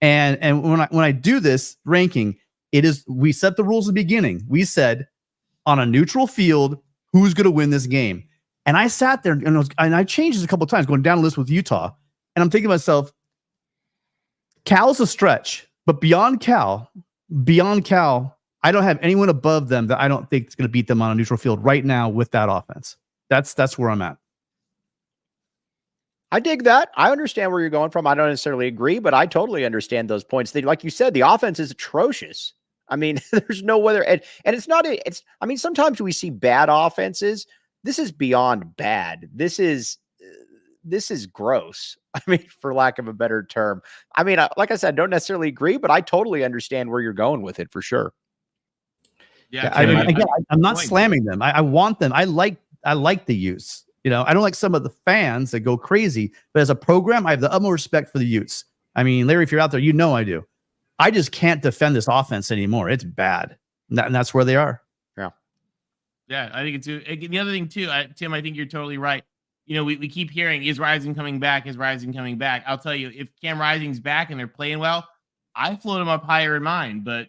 And when I do this ranking, we set the rules at the beginning. We said on a neutral field, who's going to win this game? And I sat there and I changed this a couple of times going down the list with Utah. And I'm thinking to myself, Cal's a stretch, but beyond Cal, I don't have anyone above them that I don't think is going to beat them on a neutral field right now with that offense. That's where I'm at. I dig that. I understand where you're going from. I don't necessarily agree, but I totally understand those points. Like you said, the offense is atrocious. I mean, there's no weather. And it's not, I mean, sometimes we see bad offenses. This is beyond bad. This is gross. I mean, for lack of a better term. I mean, like I said, I don't necessarily agree, but I totally understand where you're going with it for sure. Yeah. I'm not slamming them. I want them. I like the Utes. You know, I don't like some of the fans that go crazy, but as a program, I have the utmost respect for the Utes. I mean, Larry, if you're out there, you know I do. I just can't defend this offense anymore. It's bad. And that's where they are. Yeah. Yeah, I think it's the other thing too, Tim, I think you're totally right. You know, we keep hearing, is Rising coming back? Is Rising coming back? I'll tell you, if Cam Rising's back and they're playing well, I float them up higher in mine. But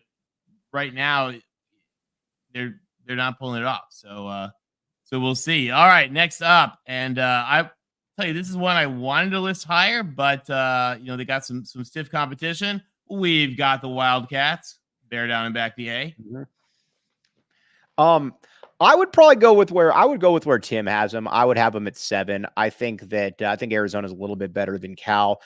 right now, they're not pulling it off. So we'll see. All right, next up, and I tell you, this is one I wanted to list higher, but they got some stiff competition. We've got the Wildcats. Bear down and back the A. Mm-hmm. I would probably go with where Tim has them. I would have them at 7. I think Arizona's a little bit better than Cal.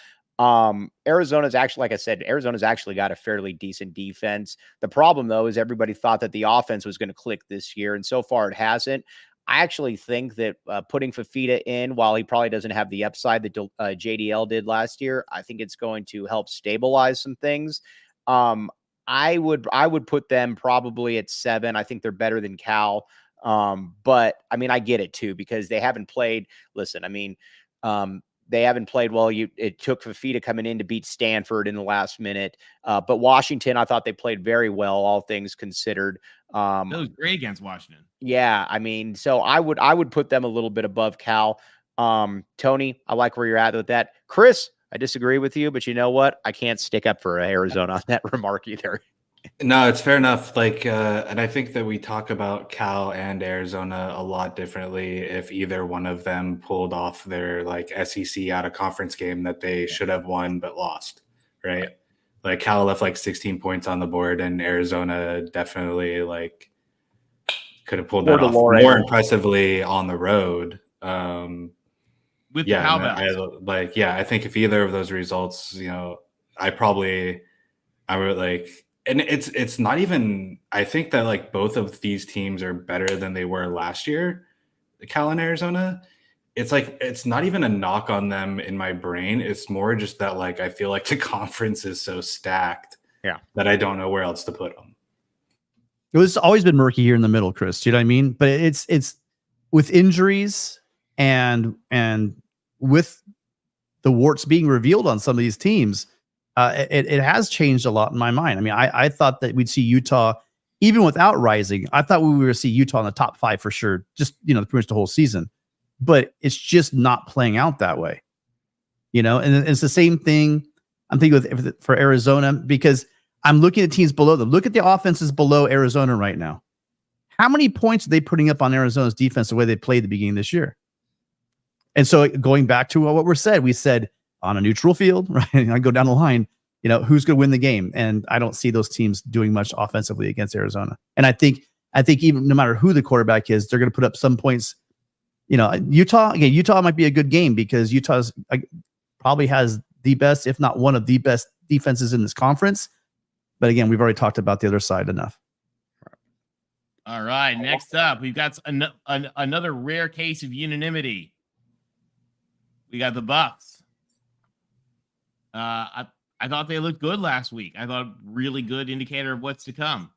Arizona's actually, like I said, Arizona's actually got a fairly decent defense. The problem though is everybody thought that the offense was going to click this year, and so far it hasn't. I actually think that putting Fafita in, while he probably doesn't have the upside that JDL did last year, I think it's going to help stabilize some things. I would put them probably at 7. I think they're better than Cal. But I mean, I get it too, because they haven't played. Listen, I mean, they haven't played well. It took Fafita coming in to beat Stanford in the last minute. But Washington, I thought they played very well, all things considered. That was great against Washington. Yeah, I mean, so I would put them a little bit above Cal. Tony, I like where you're at with that. Chris, I disagree with you, but you know what? I can't stick up for Arizona on that remark either. No, it's fair enough. Like, and I think that we talk about Cal and Arizona a lot differently if either one of them pulled off their like SEC out of conference game that they should have won but lost, right? Like Cal left like 16 points on the board, and Arizona definitely like could have pulled that off more impressively on the road. With the cowbells. I think if either of those results, I would like. And it's not even, I think that like both of these teams are better than they were last year, Cal and Arizona. It's like, it's not even a knock on them in my brain. It's more just that like, I feel like the conference is so stacked that I don't know where else to put them. It was always been murky here in the middle, Chris. Do you know what I mean? But it's with injuries and with the warts being revealed on some of these teams, it has changed a lot in my mind. I mean, I thought that we'd see Utah, even without Rising. I thought we were going to see Utah in the top 5 for sure, just, pretty much the whole season. But it's just not playing out that way. And it's the same thing I'm thinking for Arizona, because I'm looking at teams below them. Look at the offenses below Arizona right now. How many points are they putting up on Arizona's defense the way they played at the beginning of this year? And so going back to what we said on a neutral field, right? I go down the line, who's going to win the game? And I don't see those teams doing much offensively against Arizona. And I think even no matter who the quarterback is, they're going to put up some points. Utah might be a good game because Utah's probably has the best, if not one of the best defenses in this conference. But again, we've already talked about the other side enough. All right, next up, we've got another rare case of unanimity. We got the Bucks. I thought they looked good last week. I thought really good indicator of what's to come.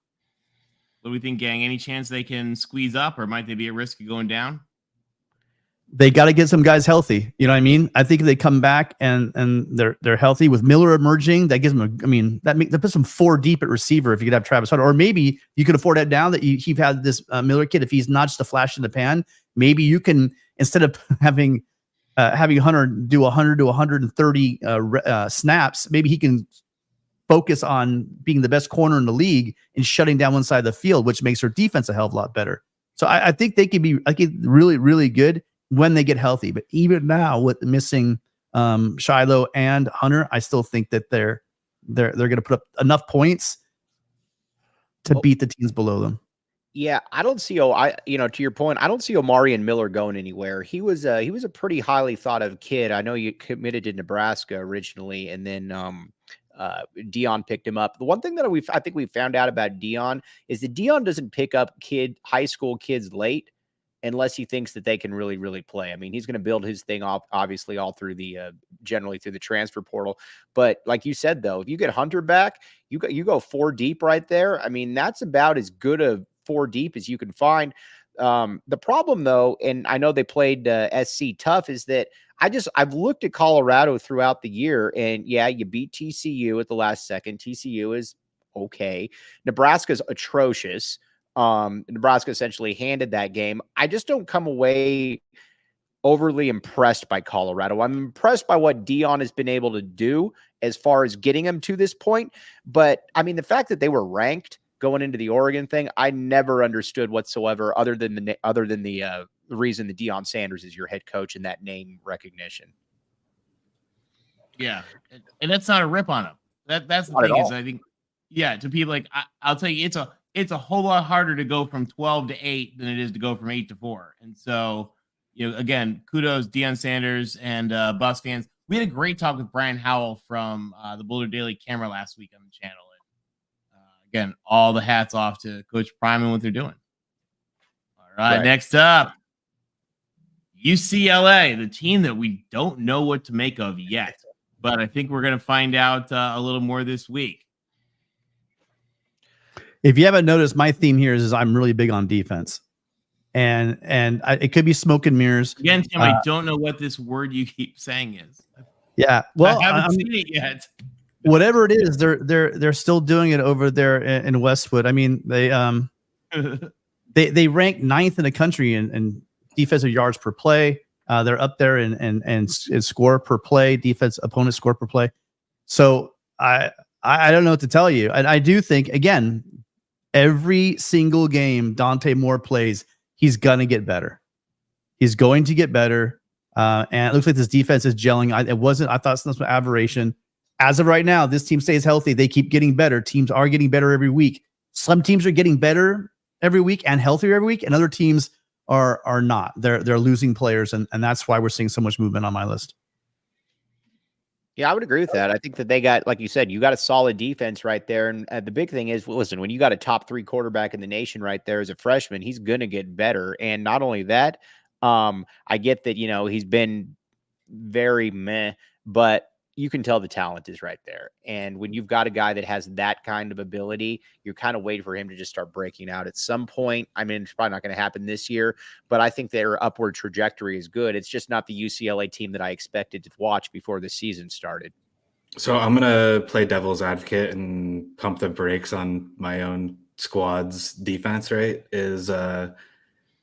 What do we think, gang? Any chance they can squeeze up, or might they be at risk of going down? They got to get some guys healthy. You know what I mean? I think if they come back and they're healthy with Miller emerging, that gives them that puts them 4 deep at receiver if you could have Travis Hunter, or maybe you could afford that down that you've had this Miller kid. If he's not just a flash in the pan, maybe you can, instead of having Hunter do 100 to 130 snaps, maybe he can focus on being the best corner in the league and shutting down one side of the field, which makes their defense a hell of a lot better. So I think they could be really, really good when they get healthy. But even now, with missing Shiloh and Hunter, I still think that they're going to put up enough points to beat the teams below them. Yeah, I don't see. To your point, I don't see Omari and Miller going anywhere. He was a pretty highly thought of kid. I know you committed to Nebraska originally, and then Dion picked him up. The one thing that I think we found out about Dion is that Dion doesn't pick up high school kids late unless he thinks that they can really, really play. I mean, he's going to build his thing off, obviously, all through generally through the transfer portal. But like you said, though, if you get Hunter back, you go 4 deep right there. I mean, that's about as good a 4 deep as you can find. The problem, though, and I know they played SC tough, is that I've looked at Colorado throughout the year, and yeah, you beat TCU at the last second. TCU is okay. Nebraska's atrocious. Nebraska essentially handed that game. I just don't come away overly impressed by Colorado. I'm impressed by what Dion has been able to do as far as getting them to this point. But I mean, the fact that they were ranked going into the Oregon thing, I never understood whatsoever, other than the reason that Deion Sanders is your head coach and that name recognition. Yeah, and that's not a rip on him. That's the thing is, I think, yeah, to people like I'll tell you, it's a whole lot harder to go from 12 to 8 than it is to go from 8 to 4. And so, again, kudos Deion Sanders and Bucks fans. We had a great talk with Brian Howell from the Boulder Daily Camera last week on the channel. And again, all the hats off to Coach Prime and what they're doing. All right, next up, UCLA, the team that we don't know what to make of yet, but I think we're going to find out a little more this week. If you haven't noticed, my theme here is I'm really big on defense, and it could be smoke and mirrors. Again, Tim, I don't know what this word you keep saying is. Yeah, well, I haven't seen it yet. Whatever it is, they're still doing it over there in Westwood. I mean, they rank 9th in the country in defensive yards per play. They're up there in score per play, defense opponent score per play. So I don't know what to tell you. And I do think, again, every single game Dante Moore plays, he's going to get better. He's going to get better. And it looks like this defense is gelling. I thought it was an aberration. As of right now, this team stays healthy. They keep getting better. Teams are getting better every week. Some teams are getting better every week and healthier every week, and other teams are not. They're losing players, and that's why we're seeing so much movement on my list. Yeah, I would agree with that. I think that they got, like you said, you got a solid defense right there. And the big thing is, listen, when you got a top 3 quarterback in the nation right there as a freshman, he's going to get better. And not only that, I get that, he's been very meh, but you can tell the talent is right there. And when you've got a guy that has that kind of ability, you're kind of waiting for him to just start breaking out at some point. I mean, it's probably not going to happen this year, but I think their upward trajectory is good. It's just not the UCLA team that I expected to watch before the season started. So I'm going to play devil's advocate and pump the brakes on my own squad's defense, right?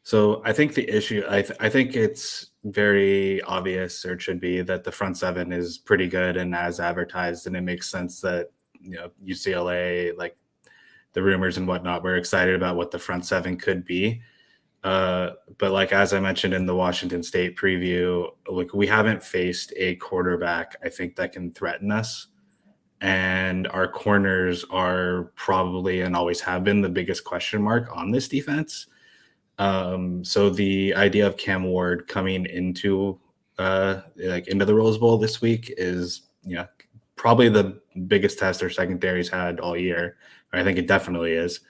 So I think the issue, I think it's very obvious, or it should be, that the front seven is pretty good and as advertised, and it makes sense that UCLA, like the rumors and whatnot, we're excited about what the front seven could be. But like, as I mentioned in the Washington State preview, like, we haven't faced a quarterback, I think, that can threaten us. And our corners are probably, and always have been, the biggest question mark on this defense. So the idea of Cam Ward coming into the Rose Bowl this week is, probably the biggest test our secondary's had all year. I think it definitely is.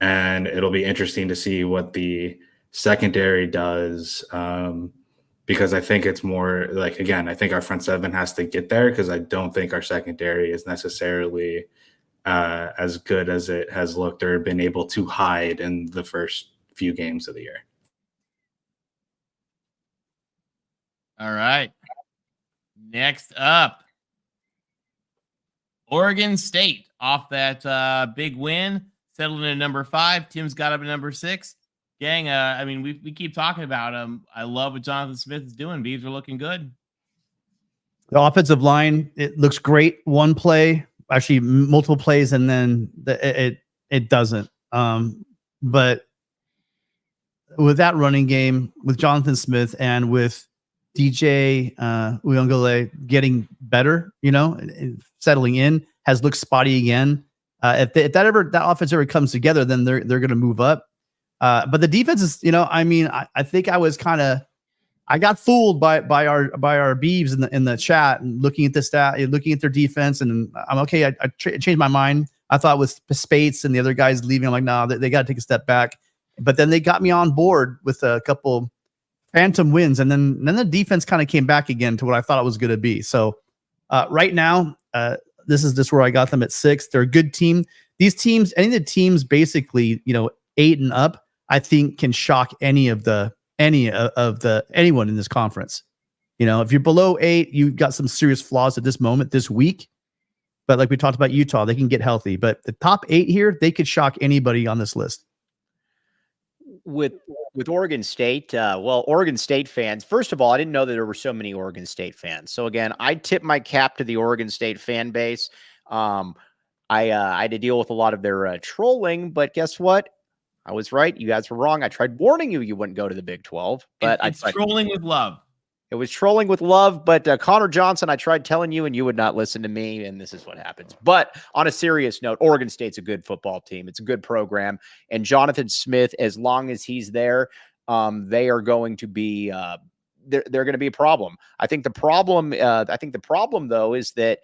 and it'll be interesting to see what the secondary does. Because I think it's more like, again, I think our front seven has to get there, because I don't think our secondary is necessarily as good as it has looked or been able to hide in the first few games of the year. All right. Next up, Oregon State off that big win, settled in at number 5. Tim's got up at number 6. Gang, I mean, we keep talking about him. I love what Jonathan Smith is doing. Beavs are looking good. The offensive line, it looks great. One play, actually multiple plays, and then it doesn't. But with that running game, with Jonathan Smith and with DJ Uyunglele getting better, and settling in, has looked spotty again. If that offense ever comes together, then they're going to move up. But the defense is, I think I got fooled by our Beavs in the chat and looking at the stat, looking at their defense, and I'm okay. I changed my mind. I thought with Spates and the other guys leaving, I'm like, nah, they got to take a step back. But then they got me on board with a couple phantom wins, and then the defense kind of came back again to what I thought it was going to be. So right now, this is where I got them at 6. They're a good team. These teams, any of the teams, basically, 8 and up, I think can shock anyone in this conference. If you're below 8, you've got some serious flaws at this moment, this week. But like we talked about Utah, they can get healthy. But the top 8 here, they could shock anybody on this list. With Oregon State, Oregon State fans, first of all, I didn't know that there were so many Oregon State fans. So again, I tip my cap to the Oregon State fan base. I had to deal with a lot of their trolling, but guess what? I was right. You guys were wrong. I tried warning you wouldn't go to the Big 12. But it's trolling with love. It was trolling with love, but Connor Johnson, I tried telling you and you would not listen to me, and this is what happens. But on a serious note, Oregon State's a good football team. It's a good program. And Jonathan Smith, as long as he's there, they are going to be they're going to be a problem. I think the problem though is that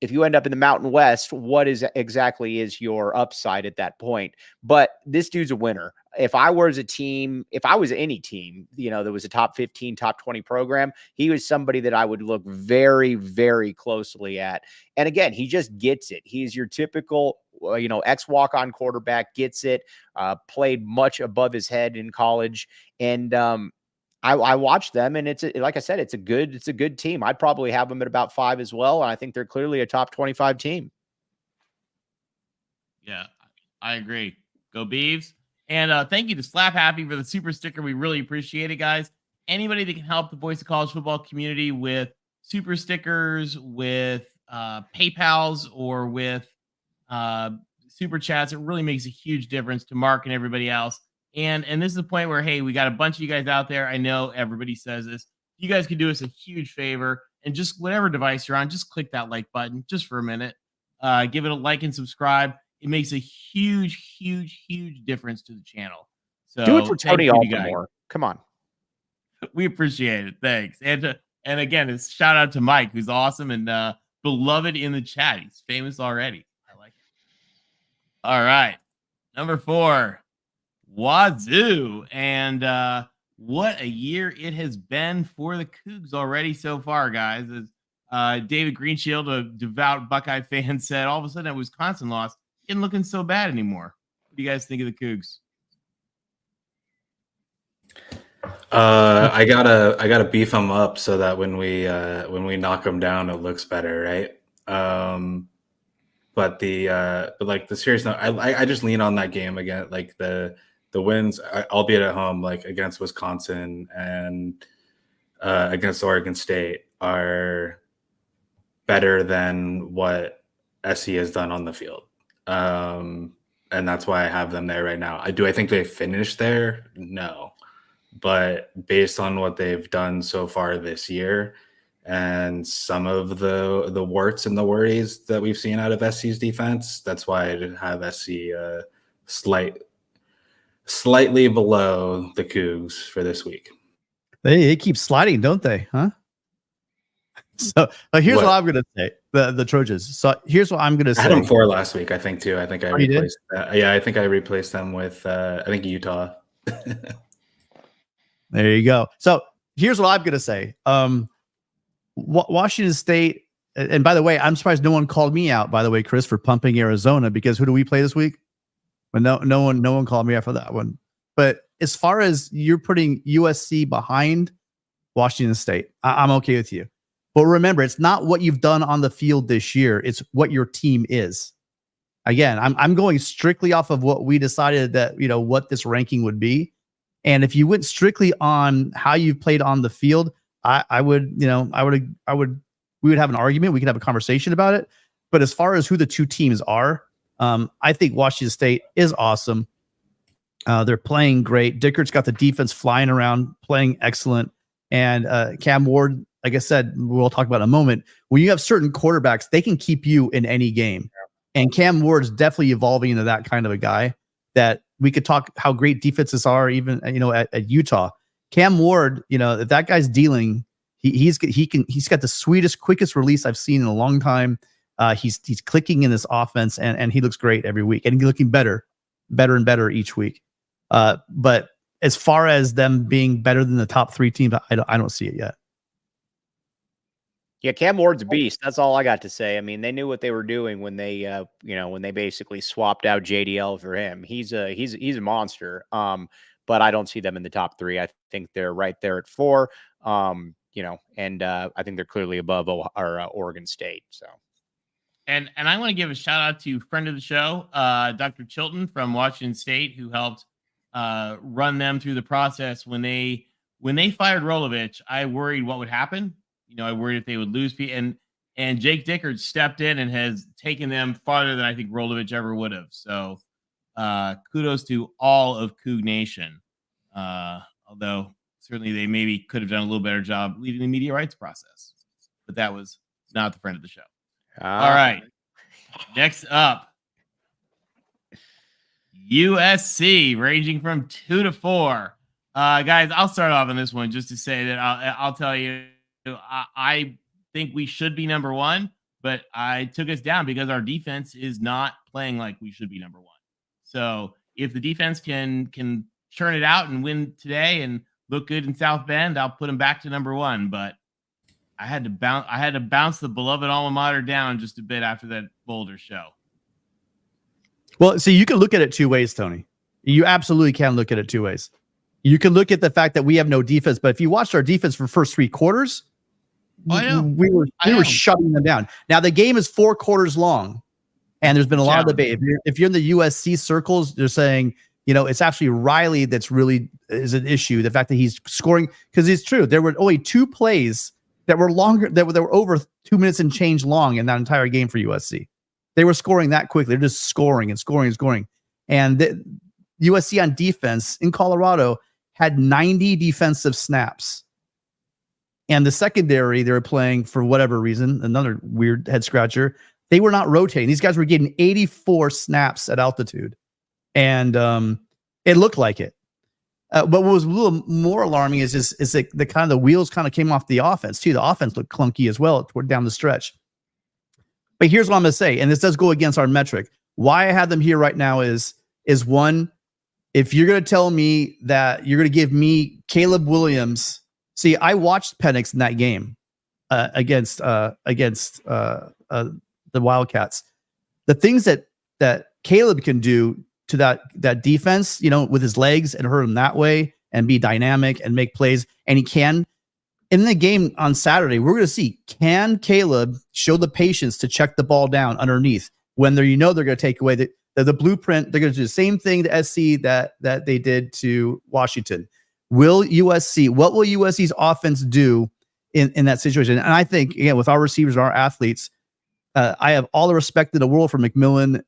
if you end up in the Mountain West, what is exactly is your upside at that point? But this dude's a winner. If I was any team, that was a top 15, top 20 program, he was somebody that I would look very, very closely at. And again, he just gets it. He's your typical, ex-walk-on quarterback, gets it, played much above his head in college. And, I watched them, and like I said, it's a good team. I'd probably have them at about 5 as well. And I think they're clearly a top 25 team. Yeah, I agree. Go Beavs. And thank you to Slap Happy for the super sticker. We really appreciate it, guys. Anybody that can help the Voice of College Football community with super stickers, with PayPals, or with super chats, it really makes a huge difference to Mark and everybody else. And this is the point where, hey, we got a bunch of you guys out there. I know everybody says this. You guys could do us a huge favor, and just whatever device you're on, just click that like button just for a minute. Give it a like and subscribe. It makes a huge, huge, huge difference to the channel. So do it for Tony Altimore. Come on. We appreciate it. Thanks. And again, it's shout out to Mike, who's awesome and beloved in the chat. He's famous already. I like it. All right. Number 4. Wazoo. And what a year it has been for the Cougs already so far, guys. As David Greenshield, a devout Buckeye fan, said, all of a sudden that Wisconsin loss isn't looking so bad anymore. What do you guys think of the Cougs? I gotta beef them up so that when we knock them down, it looks better, right? But like the serious note, I just lean on that game again, like the wins, albeit at home, like against Wisconsin and against Oregon State, are better than what SC has done on the field. And that's why I have them there right now. I think they finished there? No. But based on what they've done so far this year and some of the warts and the worries that we've seen out of SC's defense, that's why I have SC slightly below the Cougs for this week. They keep sliding, don't they? Huh? So here's what What? I'm gonna say. The Trojans. So here's what I'm gonna I had them say. 4 last week, I think, too. I think I Oh, you did? replaced that. Yeah, I think I replaced them with I think Utah. There you go. So here's what I'm gonna say. Washington State. And by the way, I'm surprised no one called me out. By the way, Chris, for pumping Arizona, because who do we play this week? But no one called me out for that one. But as far as you're putting USC behind Washington State, I'm okay with you. But remember, it's not what you've done on the field this year. It's what your team is. Again, I'm going strictly off of what we decided that, what this ranking would be. And if you went strictly on how you've played on the field, we would have an argument. We could have a conversation about it. But as far as who the two teams are, I think Washington State is awesome. They're playing great. Dickert's got the defense flying around, playing excellent. And Cam Ward, like I said, we'll talk about in a moment. When you have certain quarterbacks, they can keep you in any game. And Cam Ward is definitely evolving into that kind of a guy that we could talk how great defenses are, even at Utah. Cam Ward, if that guy's dealing, he's got the sweetest, quickest release I've seen in a long time. He's clicking in this offense, and he looks great every week, and he's looking better and better each week. But as far as them being better than the top 3 teams, I don't see it yet. Yeah, Cam Ward's a beast. That's all I got to say. I mean, they knew what they were doing when they, when they basically swapped out JDL for him. He's a monster. But I don't see them in the top 3. I think they're right there at 4. And I think they're clearly above Oregon State. So, and I want to give a shout out to friend of the show, Dr. Chilton from Washington State, who helped run them through the process when they fired Rolovich. I worried what would happen. I worried if they would lose people, and Jake Dickert stepped in and has taken them farther than I think Rolovich ever would have. So kudos to all of Coug Nation. Although certainly they maybe could have done a little better job leading the media rights process, but that was not the friend of the show. All right. Next up, USC, ranging from 2 to 4. Guys, I'll start off on this one just to say that I'll tell you, I think we should be number 1, but I took us down because our defense is not playing like we should be number 1. So if the defense can churn it out and win today and look good in South Bend, I'll put them back to number 1. But I had to bounce the beloved alma mater down just a bit after that Boulder show. Well, see, you can look at it 2 ways, Tony. You absolutely can look at it 2 ways. You can look at the fact that we have no defense, but if you watched our defense for the first 3 quarters, we were shutting them down. Now the game is 4 quarters long, and there's been a lot of debate. If you're in the USC circles, they're saying, it's actually Riley that's really is an issue. The fact that he's scoring, because it's true. There were only 2 plays that were longer, that were over 2 minutes and change long in that entire game for USC. They were scoring that quickly. They're just scoring and scoring and scoring. And USC on defense in Colorado had 90 defensive snaps. And the secondary, they were playing for whatever reason, another weird head scratcher. They were not rotating. These guys were getting 84 snaps at altitude. And it looked like it. But what was a little more alarming is the kind of the wheels kind of came off the offense too. The offense looked clunky as well toward down the stretch. But here's what I'm going to say, and this does go against our metric. Why I have them here right now is one, if you're going to tell me that you're going to give me Caleb Williams. See, I watched Penix in that game against the Wildcats. The things that Caleb can do to that defense, with his legs and hurt him that way and be dynamic and make plays, and he can. In the game on Saturday, we're going to see, can Caleb show the patience to check the ball down underneath when they're going to take away the blueprint. They're going to do the same thing to SC that they did to Washington. What will USC's offense do in that situation? And I think, again, with our receivers and our athletes, I have all the respect in the world for McMillan,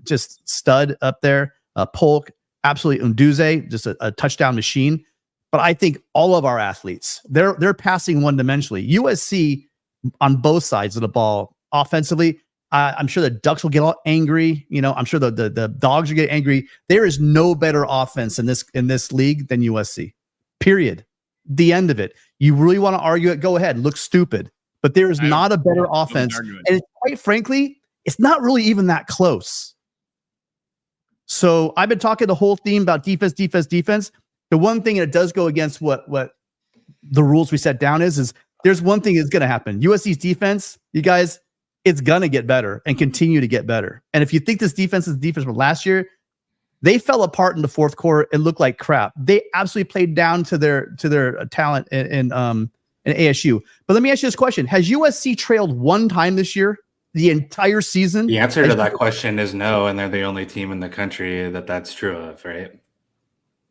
just stud up there. Polk, absolutely. Unduze, just a touchdown machine. But I think all of our athletes, they're passing one-dimensionally. USC on both sides of the ball offensively, I'm sure the Ducks will get all angry. I'm sure the Dogs will get angry. There is no better offense in this league than USC. Period. the end of it. You really want to argue it? Go ahead. Look stupid. But there is not a better offense. And quite frankly, it's not really even that close. So I've been talking the whole theme about defense. The one thing that does go against what the rules we set down is there's one thing that's going to happen. USC's defense, you guys, it's going to get better and continue to get better. And if you think this defense is the defense from last year, they fell apart in the fourth quarter. It looked like crap. They absolutely played down to their talent in ASU. But let me ask you this question. Has USC trailed one time this year, the entire season? The answer to that question is no, and they're the only team in the country that's true of, right?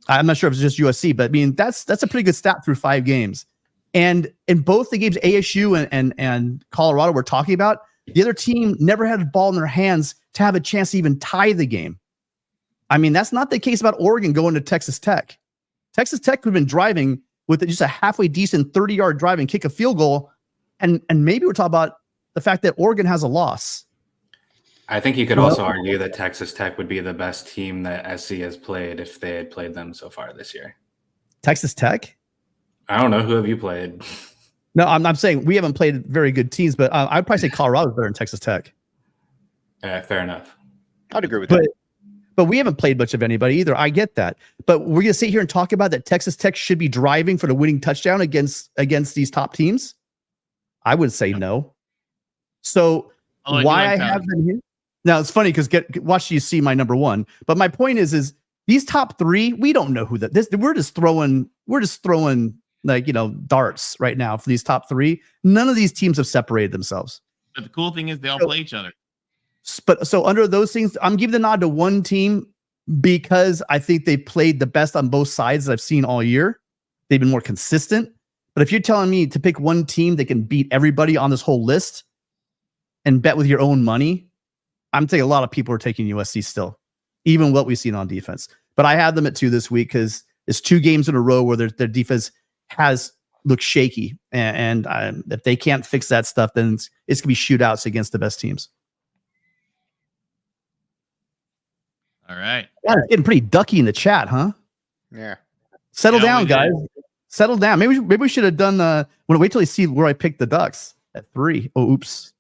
I'm not sure if it's just USC, but I mean, that's a pretty good stat through 5 games. And in both the games ASU and Colorado we're talking about, the other team never had a ball in their hands to have a chance to even tie the game. I mean, that's not the case about Oregon going to Texas Tech. Texas Tech could have been driving with just a halfway decent 30-yard drive and kick a field goal. And maybe we're talking about the fact that Oregon has a loss. I think you could also argue that Texas Tech would be the best team that SC has played if they had played them so far this year. Texas Tech? I don't know. Who have you played? No, I'm saying we haven't played very good teams, but I'd probably say Colorado's better than Texas Tech. Fair enough. I'd agree with that. But we haven't played much of anybody either. I get that. But we're going to sit here and talk about that Texas Tech should be driving for the winning touchdown against these top teams? I would say no. So why I have them here? Now, it's funny because watch you see my number one. But my point is these top 3, we don't know who we're just throwing like, darts right now for these top 3. None of these teams have separated themselves. But the cool thing is they all play each other. But so under those things, I'm giving the nod to one team because I think they played the best on both sides that I've seen all year. They've been more consistent. But if you're telling me to pick one team that can beat everybody on this whole list and bet with your own money, I'm thinking a lot of people are taking USC still, even what we've seen on defense. But I have them at 2 this week because it's 2 games in a row where their defense has looked shaky. And if they can't fix that stuff, then it's going to be shootouts against the best teams. All right. Yeah, it's getting pretty ducky in the chat, huh? Yeah. Settle down, guys. Settle down. Maybe we should have done wait till you see where I picked the Ducks at 3. Oh, oops.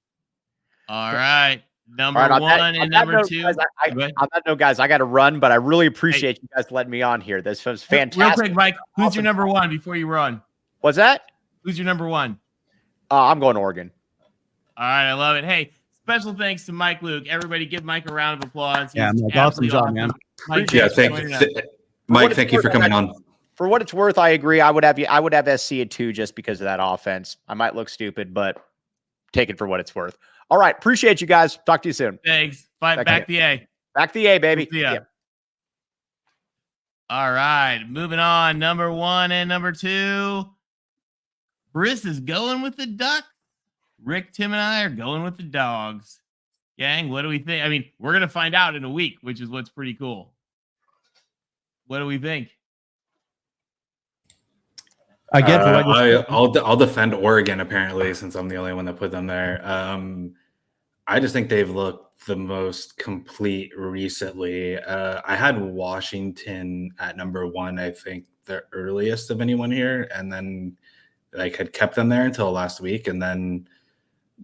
All right. Number 1 and number 2. Guys, on that note, guys, I got to run, but I really appreciate you guys letting me on here. This was fantastic. Real quick, Mike, who's your number 1 before you run? What's that? Who's your number 1? I'm going Oregon. All right, I love it. Hey, special thanks to Mike Luke. Everybody give Mike a round of applause. Yeah, awesome job, man. Mike, thank you for coming on. For what it's worth, I agree. I would have SC at 2 just because of that offense. I might look stupid, but take it for what it's worth. All right. Appreciate you guys. Talk to you soon. Thanks. Back the A. Back the A, baby. Yeah. All right. Moving on. Number 1 and number 2. Briss is going with the Ducks. Rick, Tim, and I are going with the Dogs. Gang, what do we think? I mean, we're going to find out in a week, which is what's pretty cool. What do we think? Again, I'll defend Oregon apparently since I'm the only one that put them there. I just think they've looked the most complete recently. I had Washington at number 1, I think the earliest of anyone here, and then had kept them there until last week, and then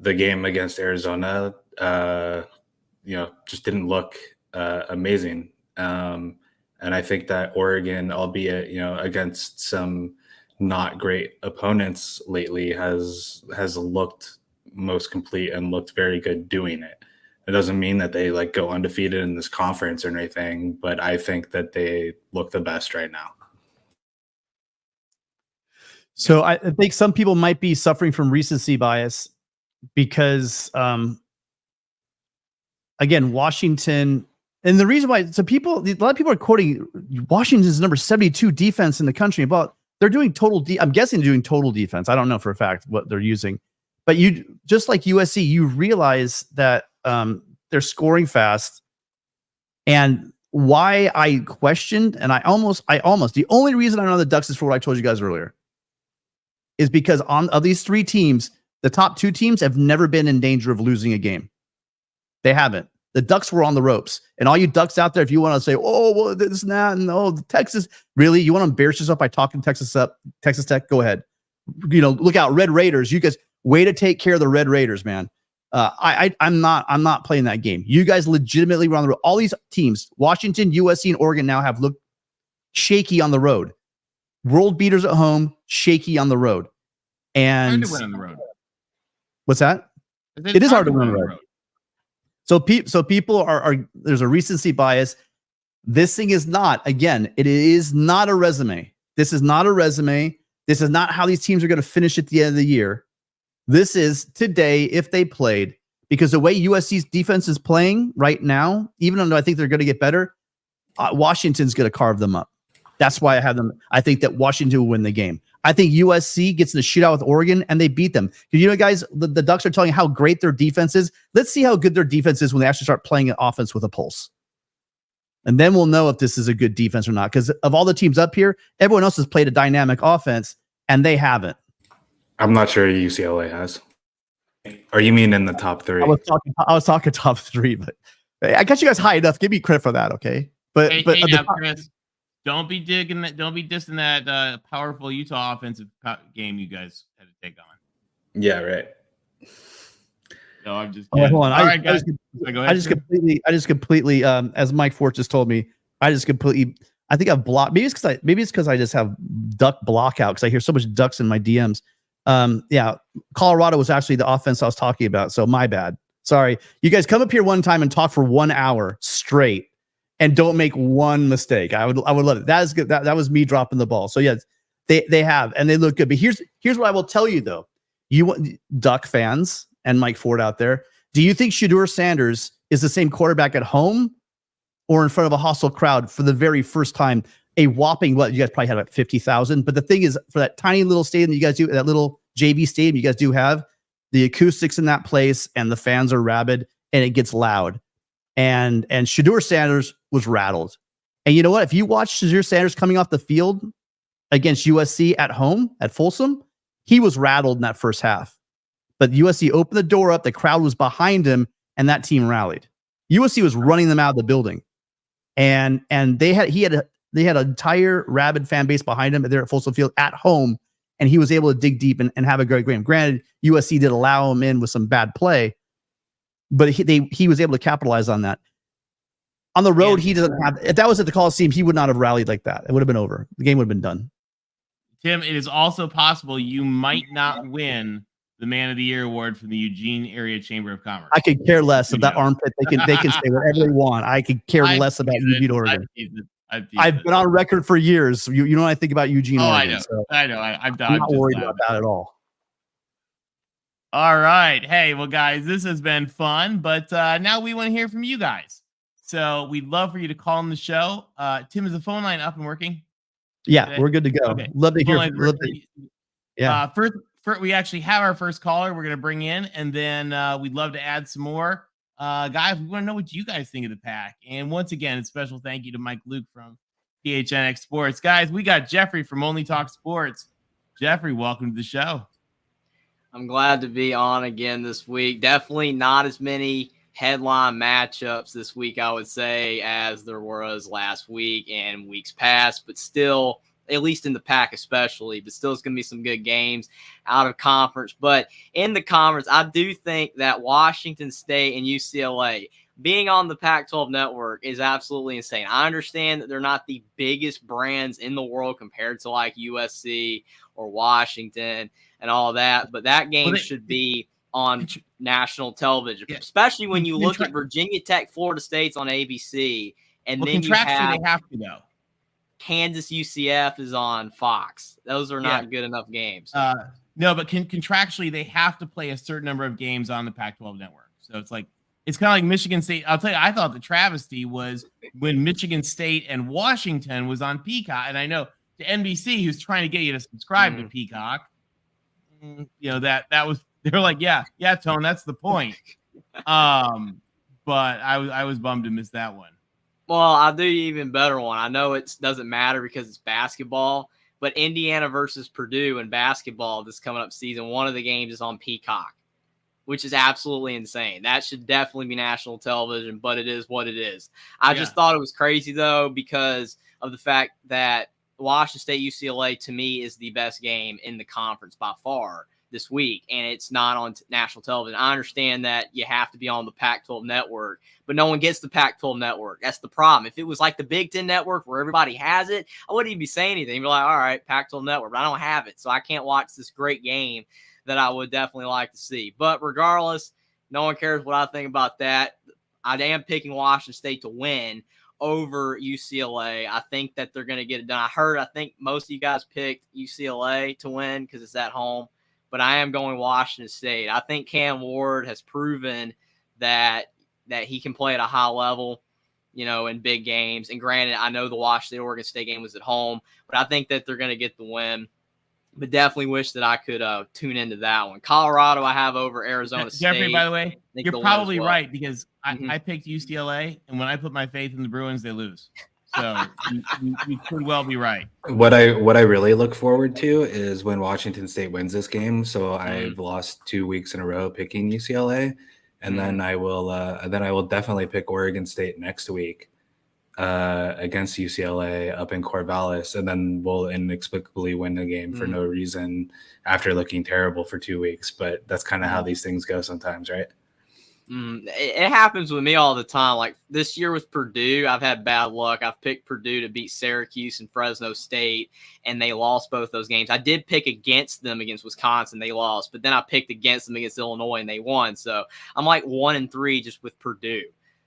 the game against Arizona, just didn't look amazing. And I think that Oregon, albeit against some not great opponents lately, has looked most complete and looked very good doing it. It doesn't mean that they go undefeated in this conference or anything, but I think that they look the best right now. So I think some people might be suffering from recency bias because, again, Washington, and the reason why, a lot of people are quoting Washington's number 72 defense in the country, but they're doing I'm guessing they're doing total defense. I don't know for a fact what they're using, but just like USC, you realize that they're scoring fast. And why I questioned, and the only reason I know the Ducks is for what I told you guys earlier, is because of these 3 teams, the top 2 teams have never been in danger of losing a game. They haven't. The Ducks were on the ropes. And all you Ducks out there, if you want to say, oh, well, this and that, and oh, Texas, really? You want to embarrass yourself by talking Texas Tech? Go ahead. Look out, Red Raiders. You guys, way to take care of the Red Raiders, man. I'm not playing that game. You guys legitimately were on the road. All these teams, Washington, USC, and Oregon now have looked shaky on the road. World beaters at home, shaky on the road. And hard to win on the road. What's that? It is hard to win on the road. So people are there's a recency bias. This thing is not, again, it is not a resume. This is not a resume. This is not how these teams are going to finish at the end of the year. This is today if they played, because the way USC's defense is playing right now, even though I think they're going to get better, Washington's going to carve them up. That's why I have them. I think that Washington will win the game. I think USC gets in a shootout with Oregon and they beat them. Because, guys, the Ducks are telling you how great their defense is. Let's see how good their defense is when they actually start playing an offense with a pulse. And then we'll know if this is a good defense or not. Because of all the teams up here, everyone else has played a dynamic offense and they haven't. I'm not sure UCLA has. Or you mean in the top 3? I was talking top 3, but I got you guys high enough. Give me credit for that, okay? But now, Chris, don't be dissing that powerful Utah offensive game you guys had to take on. Yeah, right. No, I'm just kidding. Hold on. All right, guys. I just completely as Mike Fort just told me, I think I've blocked. Maybe it's because I just have duck block out because I hear so much ducks in my DMs. Yeah, Colorado was actually the offense I was talking about. So my bad. Sorry. You guys come up here one time and talk for 1 hour straight and don't make one mistake. I would love it. That is good. That was me dropping the ball. So yes, they have, and they look good. But here's what I will tell you though. You Duck fans and Mike Ford out there, do you think Shedeur Sanders is the same quarterback at home or in front of a hostile crowd for the very first time? A whopping, you guys probably had about 50,000. But the thing is, for that tiny little stadium you guys do, that little JV stadium you guys do have, the acoustics in that place and the fans are rabid and it gets loud. And Shedeur Sanders was rattled. And you know what? If you watch Shedeur Sanders coming off the field against USC at home at Folsom, he was rattled in that first half. But USC opened the door up, the crowd was behind him, and that team rallied. USC was running them out of the building. And they had an entire rabid fan base behind him there at Folsom Field at home, and he was able to dig deep and have a great game. Granted, USC did allow him in with some bad play, but he was able to capitalize on that. On the road, he doesn't have. If that was at the Coliseum, he would not have rallied like that. It would have been over. The game would have been done. Tim, it is also possible you might not win the Man of the Year award from the Eugene Area Chamber of Commerce. I could care less of that armpit. They can say whatever they want. I could care less about Eugene, Oregon. I've been on record for years. You know what I think about Eugene, Oregon. I know. I'm not worried about that at all. All right. Hey, well, guys, this has been fun, but now we want to hear from you guys. So we'd love for you to call in the show. Tim, is the phone line up and working? Yeah, today? We're good to go. Okay. Love to hear. Yeah. First, we actually have our first caller we're going to bring in, and then we'd love to add some more. Guys, we want to know what you guys think of the Pack. And once again, a special thank you to Mike Luke from PHNX Sports. Guys, we got Jeffrey from Only Talk Sports. Jeffrey, welcome to the show. I'm glad to be on again this week. Definitely not as many headline matchups this week, I would say, as there was last week and weeks past, but still, at least in the Pack especially, but still it's going to be some good games out of conference. But in the conference, I do think that Washington State and UCLA being on the Pac-12 network is absolutely insane. I understand that they're not the biggest brands in the world compared to like USC or Washington and all that, but that game should be on national television, especially when you look at Virginia Tech, Florida State's on ABC, and then you have they have to though. Kansas UCF is on Fox. Those are not good enough games. No, but contractually they have to play a certain number of games on the Pac-12 network. So it's kind of like Michigan State. I'll tell you, I thought the travesty was when Michigan State and Washington was on Peacock, and I know the NBC who's trying to get you to subscribe to Peacock. That was. They're like, yeah, Tone, that's the point. But I was bummed to miss that one. Well, I'll do you even better one. I know it doesn't matter because it's basketball, but Indiana versus Purdue in basketball this coming up season, one of the games is on Peacock. which is absolutely insane. That should definitely be national television, but it is what it is. I just thought it was crazy, though, because of the fact that Washington State UCLA, to me, is the best game in the conference by far this week, and it's not on national television. I understand that you have to be on the Pac-12 network, but no one gets the Pac-12 network. That's the problem. If it was like the Big Ten network where everybody has it, I wouldn't even be saying anything. I'd be like, all right, Pac-12 network, but I don't have it, so I can't watch this great game that I would definitely like to see. But regardless, no one cares what I think about that. I am picking Washington State to win over UCLA. I think that they're going to get it done. I think most of you guys picked UCLA to win because it's at home, but I am going Washington State. I think Cam Ward has proven that he can play at a high level, in big games. And granted, I know the Washington Oregon State game was at home, but I think that they're going to get the win. But definitely wish that I could tune into that one. Colorado, I have over Arizona State. Jeffrey, by the way, you're probably right because I picked UCLA, and when I put my faith in the Bruins, they lose. So you could well be right. What I really look forward to is when Washington State wins this game. So I've lost 2 weeks in a row picking UCLA, and then I will definitely pick Oregon State next week against UCLA up in Corvallis, and then we'll inexplicably win the game for no reason after looking terrible for 2 weeks. But that's kind of how these things go sometimes, right? It happens with me all the time. Like this year with Purdue, I've had bad luck. I've picked Purdue to beat Syracuse and Fresno State, and they lost both those games. I did pick against them against Wisconsin. They lost, but then I picked against them against Illinois, and they won. So I'm like 1-3 just with Purdue.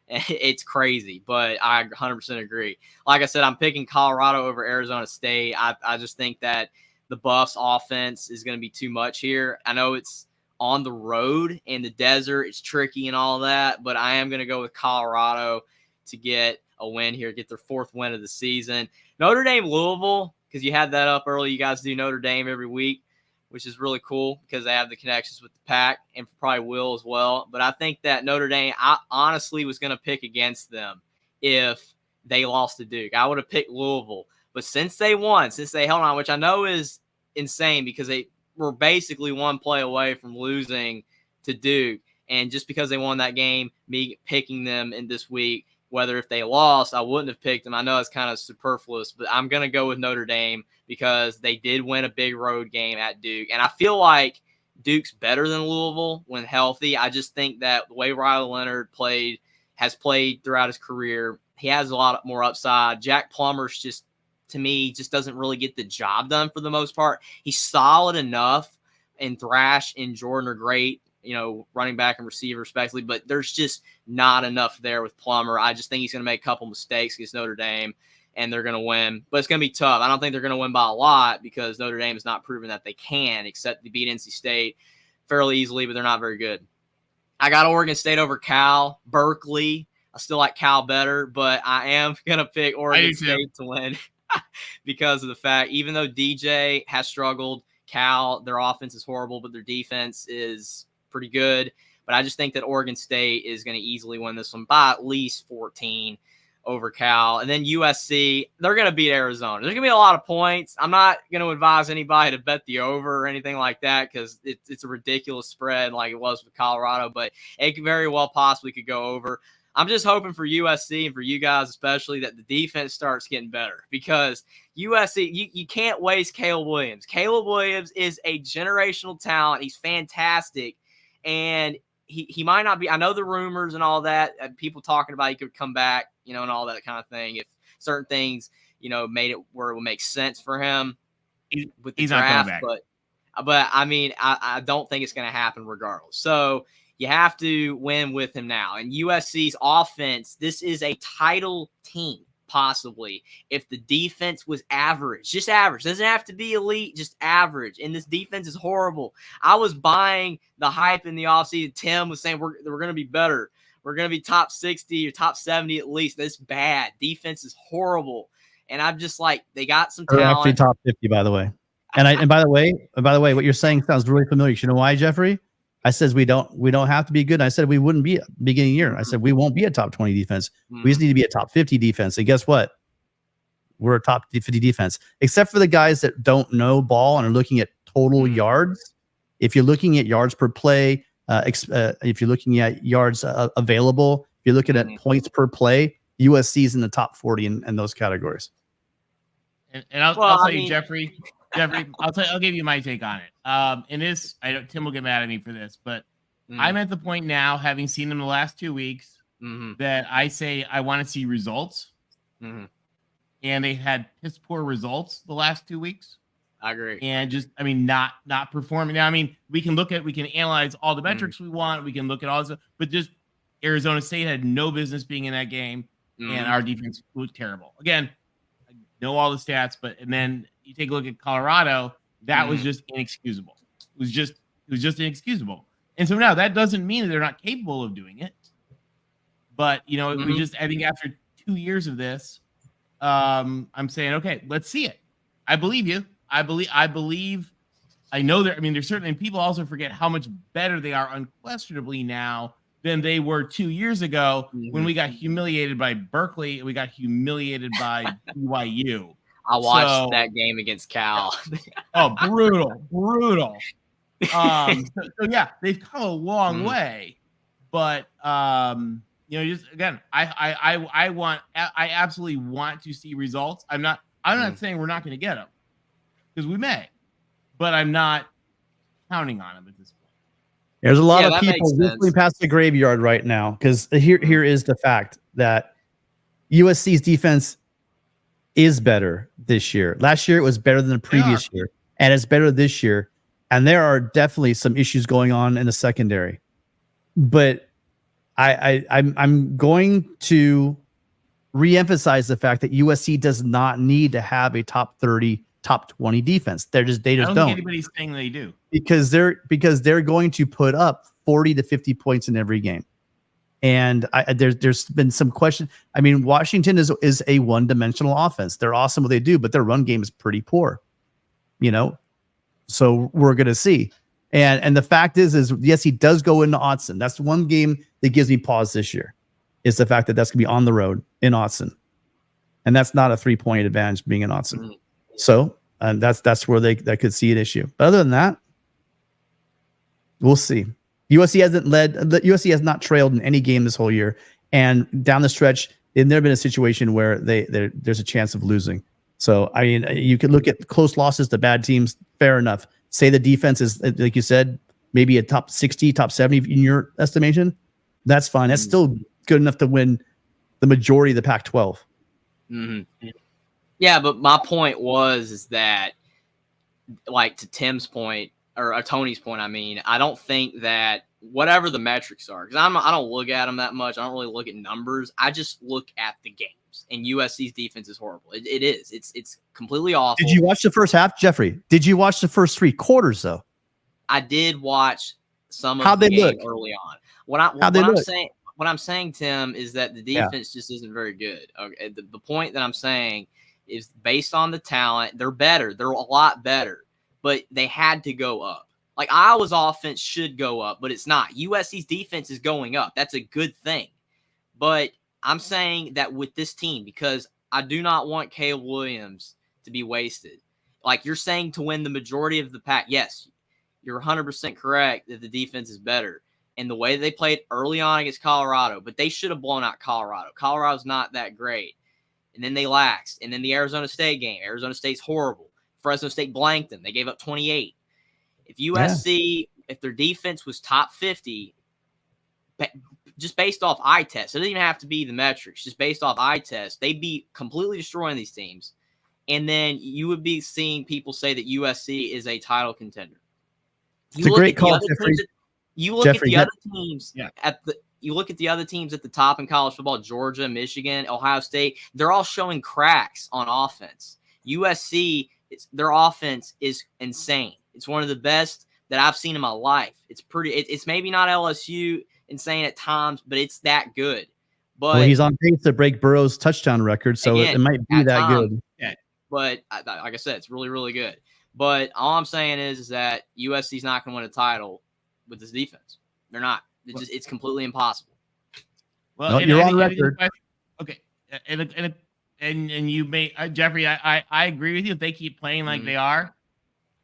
It's crazy, but I 100% agree. Like I said, I'm picking Colorado over Arizona State. I just think that the Buffs offense is going to be too much here. I know it's on the road in the desert. It's tricky and all that, but I am going to go with Colorado to get a win here, get their 4th win of the season. Notre Dame, Louisville, because you had that up early. You guys do Notre Dame every week, which is really cool because they have the connections with the Pac and probably will as well. But I think that Notre Dame, I honestly was going to pick against them if they lost to Duke. I would have picked Louisville. But since they won, since they held on, which I know is insane because they were basically one play away from losing to Duke. And just because they won that game, me picking them in this week, whether if they lost, I wouldn't have picked them. I know it's kind of superfluous, but I'm going to go with Notre Dame because they did win a big road game at Duke. And I feel like Duke's better than Louisville when healthy. I just think that the way Riley Leonard has played throughout his career, he has a lot more upside. Jack Plummer's just, to me, just doesn't really get the job done for the most part. He's solid enough, and Thrash and Jordan are great, running back and receiver respectively, but there's just not enough there with Plummer. I just think he's going to make a couple mistakes against Notre Dame, and they're going to win. But it's going to be tough. I don't think they're going to win by a lot because Notre Dame has not proven that they can, except to beat NC State fairly easily, but they're not very good. I got Oregon State over Cal. Berkeley, I still like Cal better, but I am going to pick Oregon State to win. Because of the fact, even though DJ has struggled, Cal, their offense is horrible, but their defense is pretty good. But I just think that Oregon State is going to easily win this one by at least 14 over Cal. And then USC, they're going to beat Arizona. There's going to be a lot of points. I'm not going to advise anybody to bet the over or anything like that because it's a ridiculous spread like it was with Colorado, but it could very well possibly could go over. I'm just hoping for USC and for you guys especially that the defense starts getting better because USC, you can't waste Caleb Williams. Caleb Williams is a generational talent. He's fantastic, and he might not be – I know the rumors and all that, people talking about he could come back, and all that kind of thing if certain things, made it where it would make sense for him with the draft. But I mean, I don't think it's going to happen regardless. So – you have to win with him now. And USC's offense, this is a title team, possibly, if the defense was average. Just average. Doesn't have to be elite, just average. And this defense is horrible. I was buying the hype in the offseason. Tim was saying we're going to be better. We're going to be top 60 or top 70 at least. That's bad. Defense is horrible. And I'm just like, they got some talent. Actually top 50, by the way. And by the way, what you're saying sounds really familiar. You know why, Jeffrey? I said we don't have to be good. I said we wouldn't be at the beginning of the year. I said we won't be a top 20 defense. We just need to be a top 50 defense. And guess what? We're a top 50 defense, except for the guys that don't know ball and are looking at total yards. If you're looking at yards per play, if you're looking at yards available, if you're looking at points per play, USC is in the top 40 in those categories. And I'll tell you, Jeffrey, I'll give you my take on it. And this, Tim will get mad at me for this, but I'm at the point now, having seen them the last 2 weeks, that I say I want to see results. And they had piss poor results the last 2 weeks. I agree. And just, not performing. Now, we can analyze all the metrics we want. We can look at all this, but just Arizona State had no business being in that game, and our defense was terrible. Again, I know all the stats, and then you take a look at Colorado. That was just inexcusable. It was just inexcusable. And so now that doesn't mean that they're not capable of doing it. But I think after 2 years of this, I'm saying, okay, let's see it. I believe you. I know that. There's certainly, and people also forget how much better they are unquestionably now than they were 2 years ago when we got humiliated by Berkeley and we got humiliated by BYU. I watched that game against Cal. Brutal. Yeah, they've come a long way, but just again, I absolutely want to see results. I'm not saying we're not going to get them, because we may, but I'm not counting on them at this point. There's a lot of people whistling past the graveyard right now, because here is the fact that USC's defense is better this year. Last year it was better than the previous year, and it's better this year. And there are definitely some issues going on in the secondary, but I'm going to reemphasize the fact that USC does not need to have a top 30, top 20 defense. They just don't. Think anybody's saying they do, because they're going to put up 40 to 50 points in every game. And there's been some question. Washington is a one-dimensional offense. They're awesome what they do, but their run game is pretty poor. So we're going to see. And the fact is yes, he does go into Autzen. That's one game that gives me pause this year, is the fact that that's going to be on the road in Autzen. And that's not a 3-point advantage being in Autzen. So that's where that could see an issue. But other than that, we'll see. USC has not trailed in any game this whole year. And down the stretch, there's never been a situation where there's a chance of losing. So, you could look at close losses to bad teams. Fair enough. Say the defense is, like you said, maybe a top 60, top 70 in your estimation. That's fine. That's still good enough to win the majority of the Pac-12. Yeah, but my point is that, like, to Tim's point, or Tony's point, I don't think that whatever the metrics are, because I don't look at them that much. I don't really look at numbers. I just look at the games. And USC's defense is horrible. It is. It's completely awful. Did you watch the first half, Jeffrey? Did you watch the first 3 quarters, though? I did watch some of the game early on. What I'm saying, Tim, is that the defense just isn't very good. Okay, the point that I'm saying is, based on the talent, they're better. They're a lot better, but they had to go up. Like, Iowa's offense should go up, but it's not. USC's defense is going up. That's a good thing. But I'm saying that with this team, because I do not want Caleb Williams to be wasted. Like, you're saying, to win the majority of the pack. Yes, you're 100% correct that the defense is better. And the way they played early on against Colorado, but they should have blown out Colorado. Colorado's not that great. And then they laxed. And then the Arizona State game. Arizona State's horrible. Fresno State blanked them. They gave up 28. If USC, if their defense was top 50, just based off eye test, it doesn't even have to be the metrics, just based off eye test, they'd be completely destroying these teams. And then you would be seeing people say that USC is a title contender. It's a great call, Jeffrey. You look at the other teams you look at the other teams at the top in college football, Georgia, Michigan, Ohio State, they're all showing cracks on offense. USC, their offense is insane. It's one of the best that I've seen in my life. It's maybe not LSU insane at times, but it's that good. But he's on pace to break Burrow's touchdown record, so it might be that good. Yeah. But like I said, it's really, really good. But all I'm saying is that USC's not going to win a title with this defense. They're not. It's completely impossible. Well, you're on record. Okay, and you may, Jeffrey, I agree with you. If they keep playing like they are,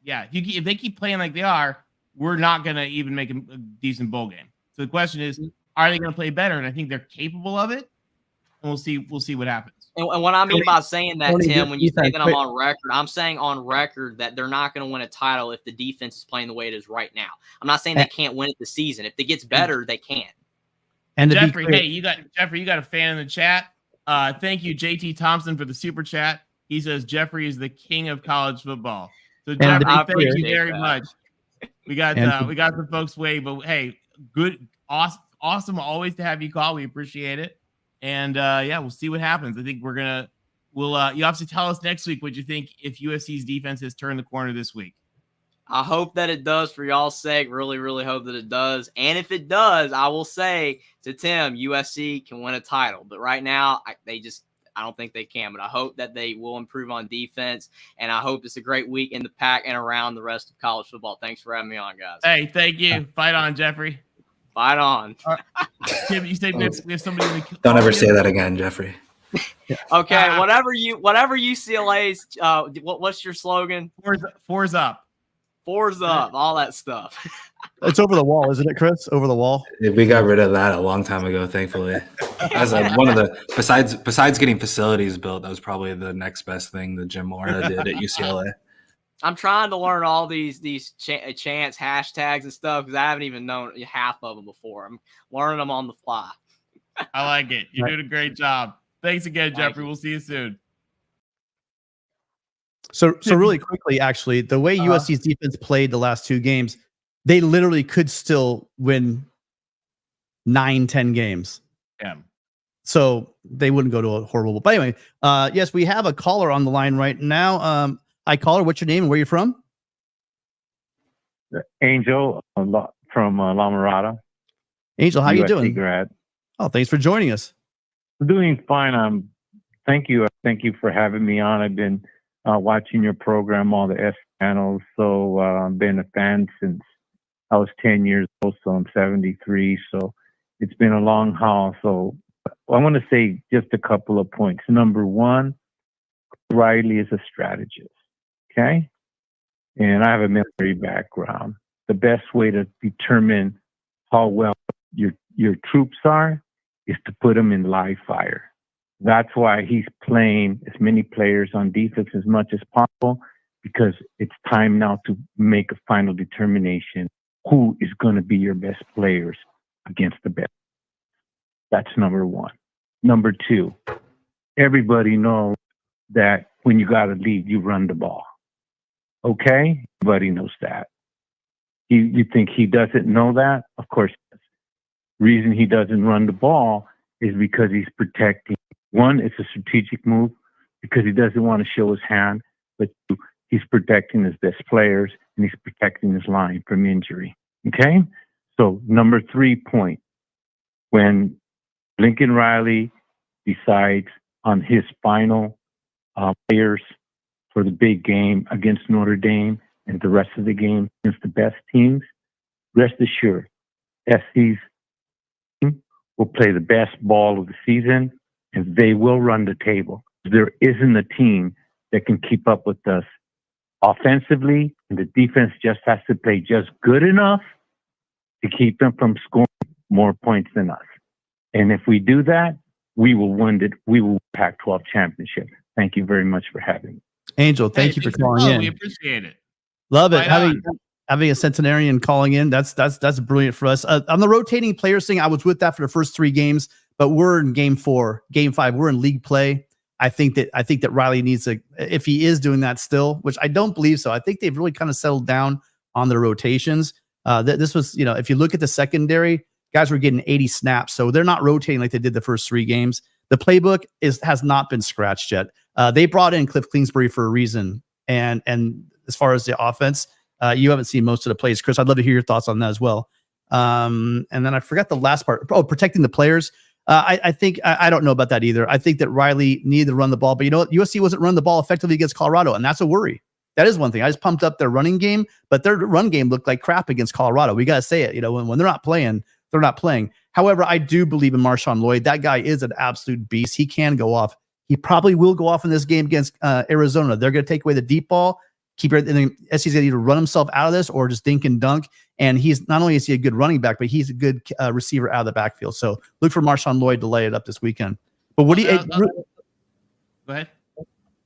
if they keep playing like they are, we're not going to even make a decent bowl game. So the question is, are they going to play better? And I think they're capable of it. And we'll see what happens. And what I mean by saying that, Tony, Tim, when you say that I'm quick. on record, I'm saying on record that they're not going to win a title if the defense is playing the way it is right now. I'm not saying they can't win it this season. If it gets better, they can. And to be Jeffrey, clear- hey, you got a fan in the chat. Thank you, JT Thompson, for the super chat. He says Jeffrey is the king of college football. So Jeffrey, I thank you appreciate very that. much. We got some folks waiting, but hey, good, awesome always to have you call. We appreciate it. And yeah, we'll see what happens. I think you obviously tell us next week what you think if USC's defense has turned the corner this week. I hope that it does for y'all's sake. Really, really hope that it does. And if it does, I will say to Tim, USC can win a title. But right now, I don't think they can. But I hope that they will improve on defense. And I hope it's a great week in the Pac and around the rest of college football. Thanks for having me on, guys. Hey, thank you. Fight on, Jeffrey. Fight on. Tim, you said we have somebody in the Don't ever say that again, Jeffrey. Okay, whatever UCLA's what's your slogan? Four's up. Four's up, all that stuff. It's over the wall, isn't it, Chris? Over the wall. We got rid of that a long time ago, thankfully. As one of the besides getting facilities built, that was probably the next best thing that Jim Mora did at UCLA. I'm trying to learn all these chants, hashtags, and stuff because I haven't even known half of them before. I'm learning them on the fly. I like it. You're doing a great job. Thanks again, Thank Jeffrey. you. We'll see you soon. So really quickly, actually, the way USC's defense played the last two games, they literally could still win 9-10 games. Yeah. So they wouldn't go to a horrible. But anyway, yes, we have a caller on the line right now. Hi, caller. What's your name and where are you from? Angel from La Mirada. Angel, how you USC doing? Grad. Oh, thanks for joining us. Doing fine. Thank you. Thank you for having me on. I've been watching your program, all the S channels. So I've been a fan since I was 10 years old. So I'm 73. So it's been a long haul. So I want to say just a couple of points. Number one, Riley is a strategist. Okay. And I have a military background. The best way to determine how well your troops are is to put them in live fire. That's why he's playing as many players on defense as much as possible, because it's time now to make a final determination who is going to be your best players against the best. That's number one. Number two, everybody knows that when you got a lead, you run the ball. Okay? Everybody knows that. You think he doesn't know that? Of course he does. Reason he doesn't run the ball is because he's protecting. One, it's a strategic move because he doesn't want to show his hand, but two, he's protecting his best players and he's protecting his line from injury. Okay? So number 3 point, when Lincoln Riley decides on his final players for the big game against Notre Dame and the rest of the game against the best teams, rest assured, SC's team will play the best ball of the season and they will run the table. There isn't a team that can keep up with us offensively, and the defense just has to play just good enough to keep them from scoring more points than us. And if we do that, we will win it. We will Pac-12 championship. Thank you very much for having me. Angel, thank you for calling in. We appreciate it. Love it. Right Having a centenarian calling in, that's brilliant for us. On the rotating players thing, I was with that for the first 3 games, but we're in game 4, game 5. We're in league play. I think that Riley needs to, if he is doing that still, which I don't believe so. I think they've really kind of settled down on their rotations. This was, if you look at the secondary, guys were getting 80 snaps, so they're not rotating like they did the first 3 games. The playbook has not been scratched yet. They brought in Cliff Kingsbury for a reason, and as far as the offense, you haven't seen most of the plays. Chris, I'd love to hear your thoughts on that as well. And then I forgot the last part. Oh, protecting the players. I think I don't know about that either. I think that Riley needed to run the ball, but you know what? USC wasn't running the ball effectively against Colorado, and that's a worry. That is one thing. I just pumped up their running game, but their run game looked like crap against Colorado. We got to say it. When they're not playing, they're not playing. However, I do believe in Marshawn Lloyd. That guy is an absolute beast. He can go off. He probably will go off in this game against Arizona. They're going to take away the deep ball, keep it. And then SC's going to either run himself out of this or just dink and dunk. And he's not only is he a good running back, but he's a good receiver out of the backfield. So look for Marshawn Lloyd to lay it up this weekend. But what do you? Go ahead.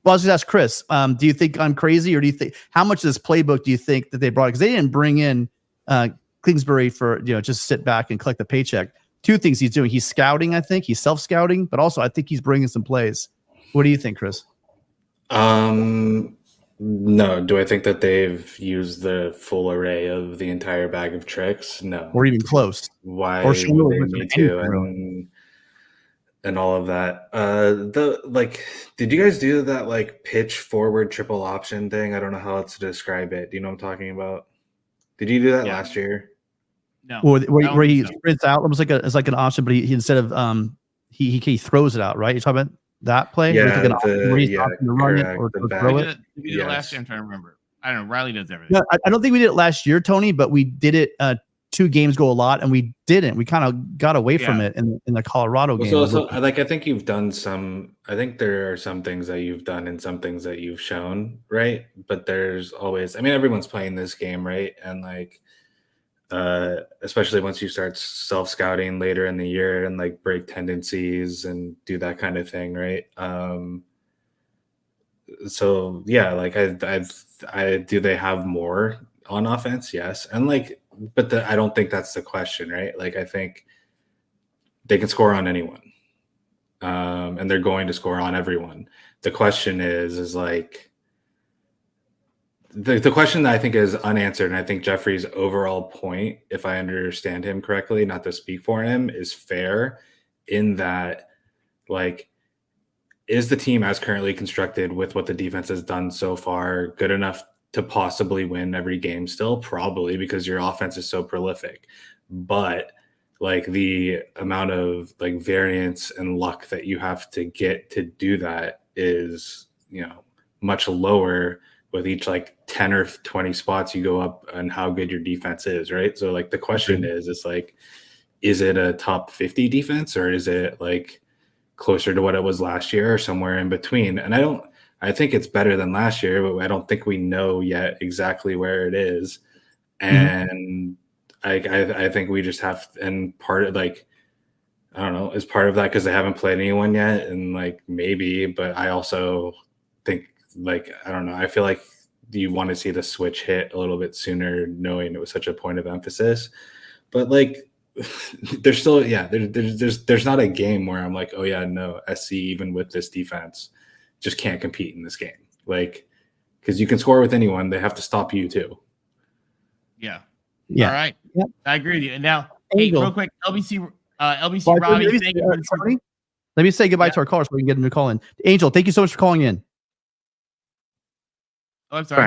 Well, I was just ask Chris. Do you think I'm crazy, or do you think how much of this playbook do you think that they brought? Because they didn't bring in Kingsbury for just sit back and collect the paycheck. Two things he's doing. He's scouting. I think he's self-scouting, but also I think he's bringing some plays. What do you think, Chris? No. Do I think that they've used the full array of the entire bag of tricks? No. Or even close. Why Or would they need to? And all of that. Did you guys do that pitch forward triple option thing? I don't know how else to describe it. Do you know what I'm talking about? Did you do that last year? No. Where he sprints out, almost it's like an option, but he instead of he throws it out, right? You're talking about that play? Yeah, where he's opting to run it or throw it. We did it last year. I'm trying to remember. I don't know. Riley does everything. No, I don't think we did it last year, Tony, but we did it 2 games ago a lot, and we didn't. We kind of got away from it in the Colorado game. I think you've done some. I think there are some things that you've done and some things that you've shown, right? But there's always. I mean, everyone's playing this game, right? And especially once you start self-scouting later in the year and break tendencies and do that kind of thing, right? So yeah, I do they have more on offense? Yes. And but I don't think that's the question, right? I think they can score on anyone. And they're going to score on everyone. The question is the question that I think is unanswered, and I think Jeffrey's overall point, if I understand him correctly, not to speak for him, is fair in that, is the team as currently constructed with what the defense has done so far good enough to possibly win every game still? Probably, because your offense is so prolific. But the amount of variance and luck that you have to get to do that is, much lower with each 10 or 20 spots you go up and how good your defense is, right? So the question is it a top 50 defense, or is it closer to what it was last year or somewhere in between? And I think it's better than last year, but I don't think we know yet exactly where it is. And I think we just have, and part of I don't know, is part of that because they haven't played anyone yet, and maybe, but I also think I don't know, I feel like you want to see the switch hit a little bit sooner, knowing it was such a point of emphasis. But there's still, there's not a game where I'm oh yeah, no, SC even with this defense just can't compete in this game. Because you can score with anyone, they have to stop you too. Yeah. Yeah. All right. Yep. I agree with you. And now, Angel. hey, real quick, LBC Robbie, thank you. Let me say goodbye to our callers so we can get him to call in. Angel, thank you so much for calling in. Oh, I'm sorry.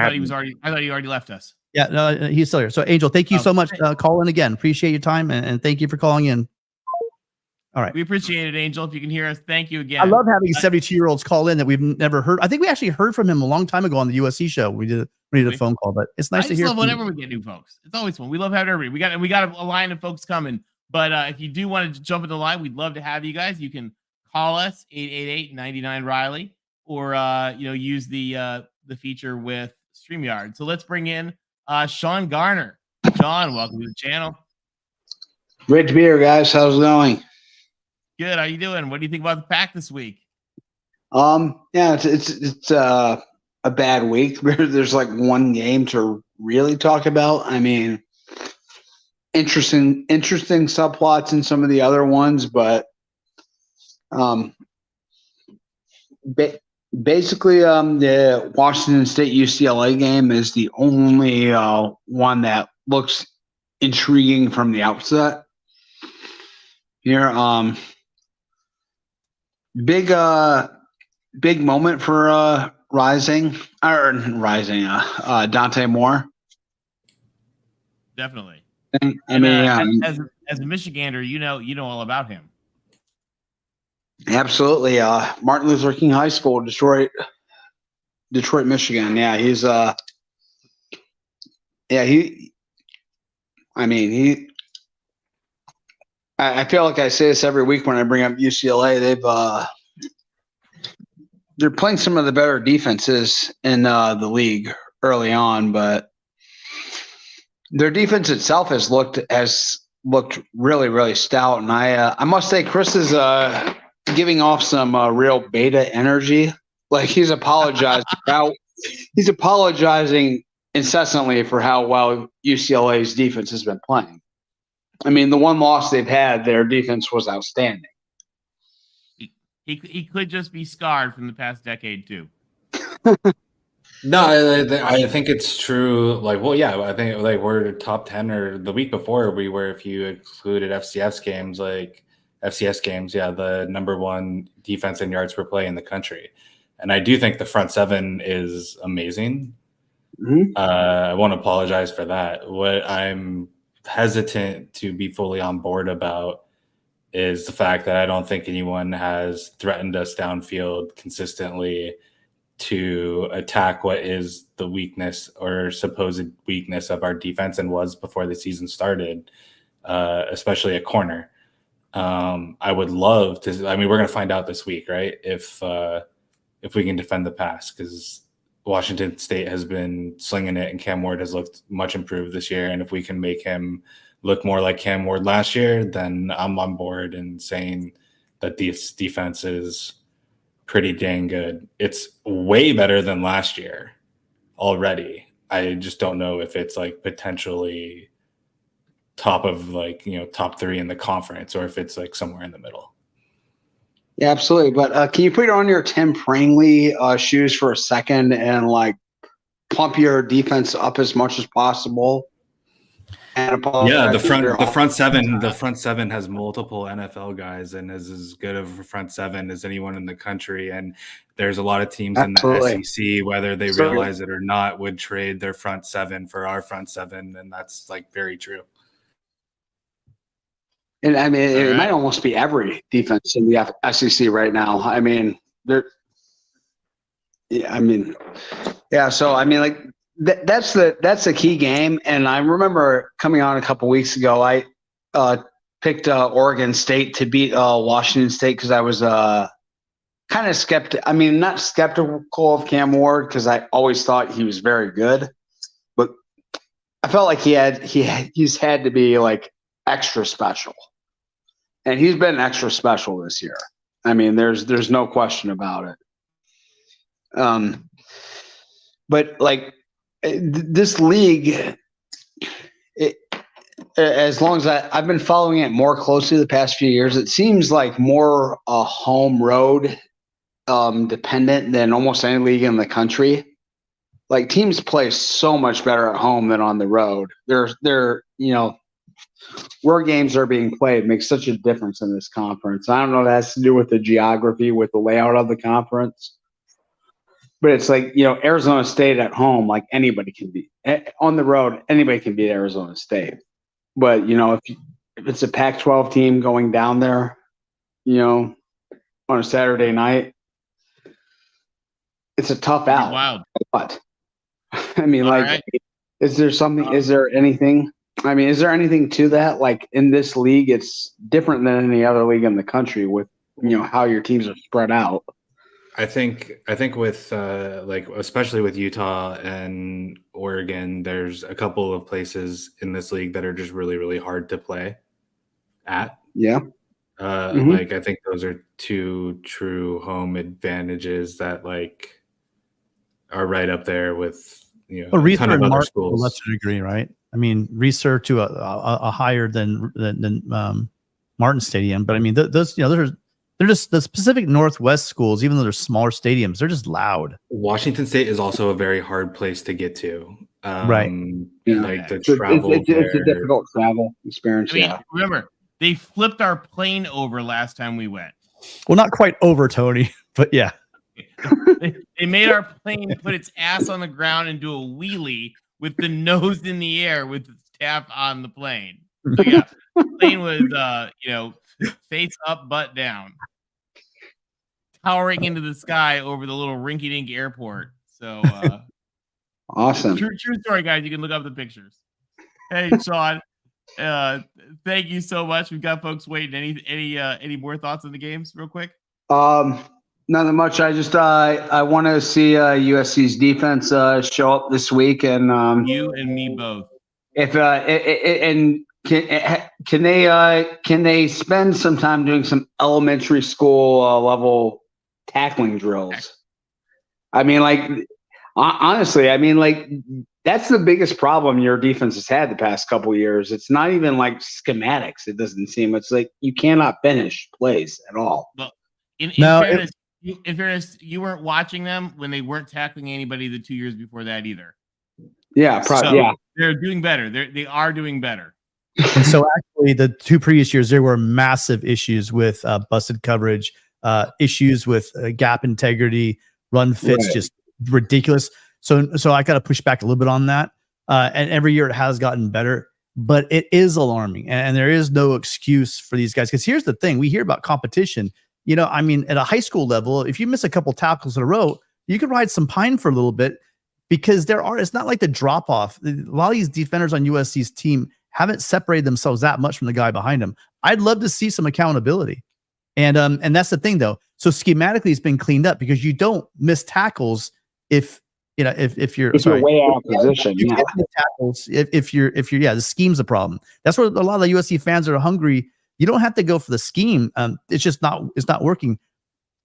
I thought he already left us. Yeah, no, he's still here. So, Angel, thank you so much. Call in again. Appreciate your time, and thank you for calling in. All right. We appreciate it, Angel. If you can hear us, thank you again. I love having 72-year-olds call in that we've never heard. I think we actually heard from him a long time ago on the USC show. We did a phone call, but it's nice to hear. I love whenever we get new folks. It's always fun. We love having everybody. We got a line of folks coming. But if you do want to jump in the line, we'd love to have you guys. You can call us 888-99-RILEY, or use the feature with StreamYard. So let's bring in Sean Garner. Sean, welcome to the channel. Great to be here, guys. How's it going? Good. How you doing? What do you think about the Pac this week? Yeah, it's a bad week. There's one game to really talk about. I mean, interesting subplots in some of the other ones, but basically, the Washington State UCLA game is the only one that looks intriguing from the outset. Here, big moment for Dante Moore. Definitely. I mean, as a Michigander, you know all about him. Absolutely. Martin Luther King High School, Detroit, Michigan. Yeah, he's I feel like I say this every week when I bring up UCLA. They're playing some of the better defenses in the league early on, but their defense itself has looked really, really stout. And I must say, Chris is giving off some real beta energy. Like he's apologizing incessantly for how well UCLA's defense has been playing. I mean, the one loss they've had, their defense was outstanding. He could just be scarred from the past decade too. No, I think it's true. Like, well, yeah, I think like we're top 10, or the week before we were, if you excluded FCS games, yeah, the number one defense in yards per play in the country. And I do think the front seven is amazing. Mm-hmm. I won't apologize for that. What I'm hesitant to be fully on board about is the fact that I don't think anyone has threatened us downfield consistently to attack what is the weakness or supposed weakness of our defense and was before the season started, especially at corner. I would love to. I mean, we're going to find out this week, right? If we can defend the pass, because Washington State has been slinging it and Cam Ward has looked much improved this year. And if we can make him look more like Cam Ward last year, then I'm on board and saying that this defense is pretty dang good. It's way better than last year already. I just don't know if it's like potentially top of like, top 3 in the conference, or if it's like somewhere in the middle. Yeah, absolutely. But can you put on your Tim Prangley shoes for a second and like pump your defense up as much as possible? Yeah, the front seven has multiple NFL guys and is as good of a front seven as anyone in the country. And there's a lot of teams in the SEC, whether they realize it or not, would trade their front seven for our front seven, and that's like very true. And I mean, it might almost be every defense in the SEC right now. I mean, So I mean, like. That's the key game. And I remember coming on a couple weeks ago, I picked Oregon State to beat Washington State because I was kind of skeptical. I mean, not skeptical of Cam Ward because I always thought he was very good, but I felt like he's had to be like extra special, and he's been extra special this year. I mean, there's no question about it. But like. This league, as long as I've been following it more closely the past few years, it seems like more home road dependent than almost any league in the country. Like teams play so much better at home than on the road. They're where games are being played makes such a difference in this conference. I don't know if that has to do with the geography, with the layout of the conference. But it's like, Arizona State at home, like anybody can beat. On the road, anybody can beat Arizona State. But, if it's a Pac-12 team going down there, on a Saturday night, it's a tough out. Wild. But, I mean, is there anything to that? Like in this league, it's different than any other league in the country with, how your teams are spread out. I think with especially with Utah and Oregon, there's a couple of places in this league that are just really, really hard to play at. Yeah. Like I think those are two true home advantages that like are right up there with a ton of other schools. To a lesser degree, right? I mean, Reser to a higher than Martin Stadium, but I mean those they're just the Pacific Northwest schools, even though they're smaller stadiums, they're just loud. Washington State is also a very hard place to get to. Right. Like the travel. It's a difficult travel experience. I mean, remember, they flipped our plane over last time we went. Well, not quite over, Tony, but yeah. They made our plane put its ass on the ground and do a wheelie with the nose in the air with the staff on the plane. So yeah, the plane was, face up, butt down, towering into the sky over the little rinky-dink airport. So awesome. True story, guys. You can look up the pictures. Hey, Sean, thank you so much. We've got folks waiting. Any more thoughts on the games real quick? Nothing much. I just I want to see USC's defense show up this week, and You and me both. if and can they spend some time doing some elementary school level tackling drills? I mean, like honestly, I mean, like that's the biggest problem your defense has had the past couple of years. It's not even like schematics. It doesn't seem. It's like you cannot finish plays at all. Well, in fairness, you weren't watching them when they weren't tackling anybody the 2 years before that either. Yeah, probably. So Yeah, they're doing better. They are doing better. And so actually the 2 previous years, there were massive issues with busted coverage, issues with gap integrity, run fits, Right. just ridiculous. So I got to push back a little bit on that. And every year it has gotten better, but it is alarming. And there is no excuse for these guys. Because here's the thing. We hear about competition. You know, I mean, at a high school level, if you miss a couple tackles in a row, you can ride some pine for a little bit because it's not like the drop off. A lot of these defenders on USC's team haven't separated themselves that much from the guy behind them. I'd love to see some accountability. And that's the thing though. So schematically it's been cleaned up because you don't miss tackles if you're way out of position. You Yeah. can't miss tackles if you're the scheme's a problem. That's where a lot of the USC fans are hungry. You don't have to go for the scheme. It's just not working.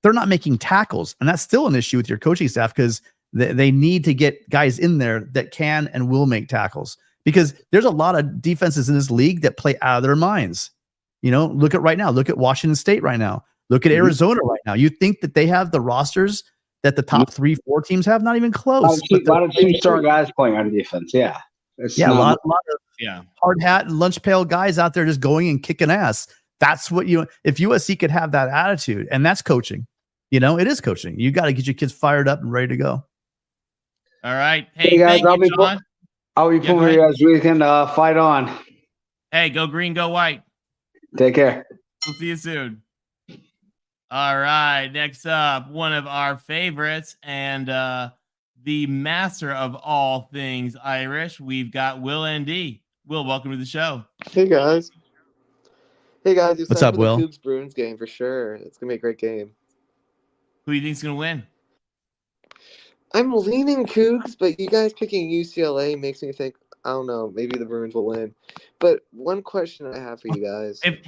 They're not making tackles. And that's still an issue with your coaching staff because they need to get guys in there that can and will make tackles. Because there's a lot of defenses in this league that play out of their minds. You know, look at right now. Look at Washington State right now. Look at Arizona right now. You think that they have the rosters that the top 3-4 teams have? Not even close. A lot of 2-star guys playing on defense. Yeah. It's a lot of Yeah. hard hat and lunch pail guys out there just going and kicking ass. That's what if USC could have that attitude, and that's coaching. You know, it is coaching. You got to get your kids fired up and ready to go. All right. Hey, guys, thank you, John. I'll be pulling you guys weekend. Fight on. Hey, go green, go white. Take care. We'll see you soon. All right. Next up, one of our favorites and the master of all things Irish. We've got Will ND. Will, welcome to the show. Hey guys. What's up, Will? Cougs Bruins game for sure. It's gonna be a great game. Who do you think's gonna win? I'm leaning Cougs, but you guys picking UCLA makes me think, I don't know, maybe the Bruins will win. But one question I have for you guys. If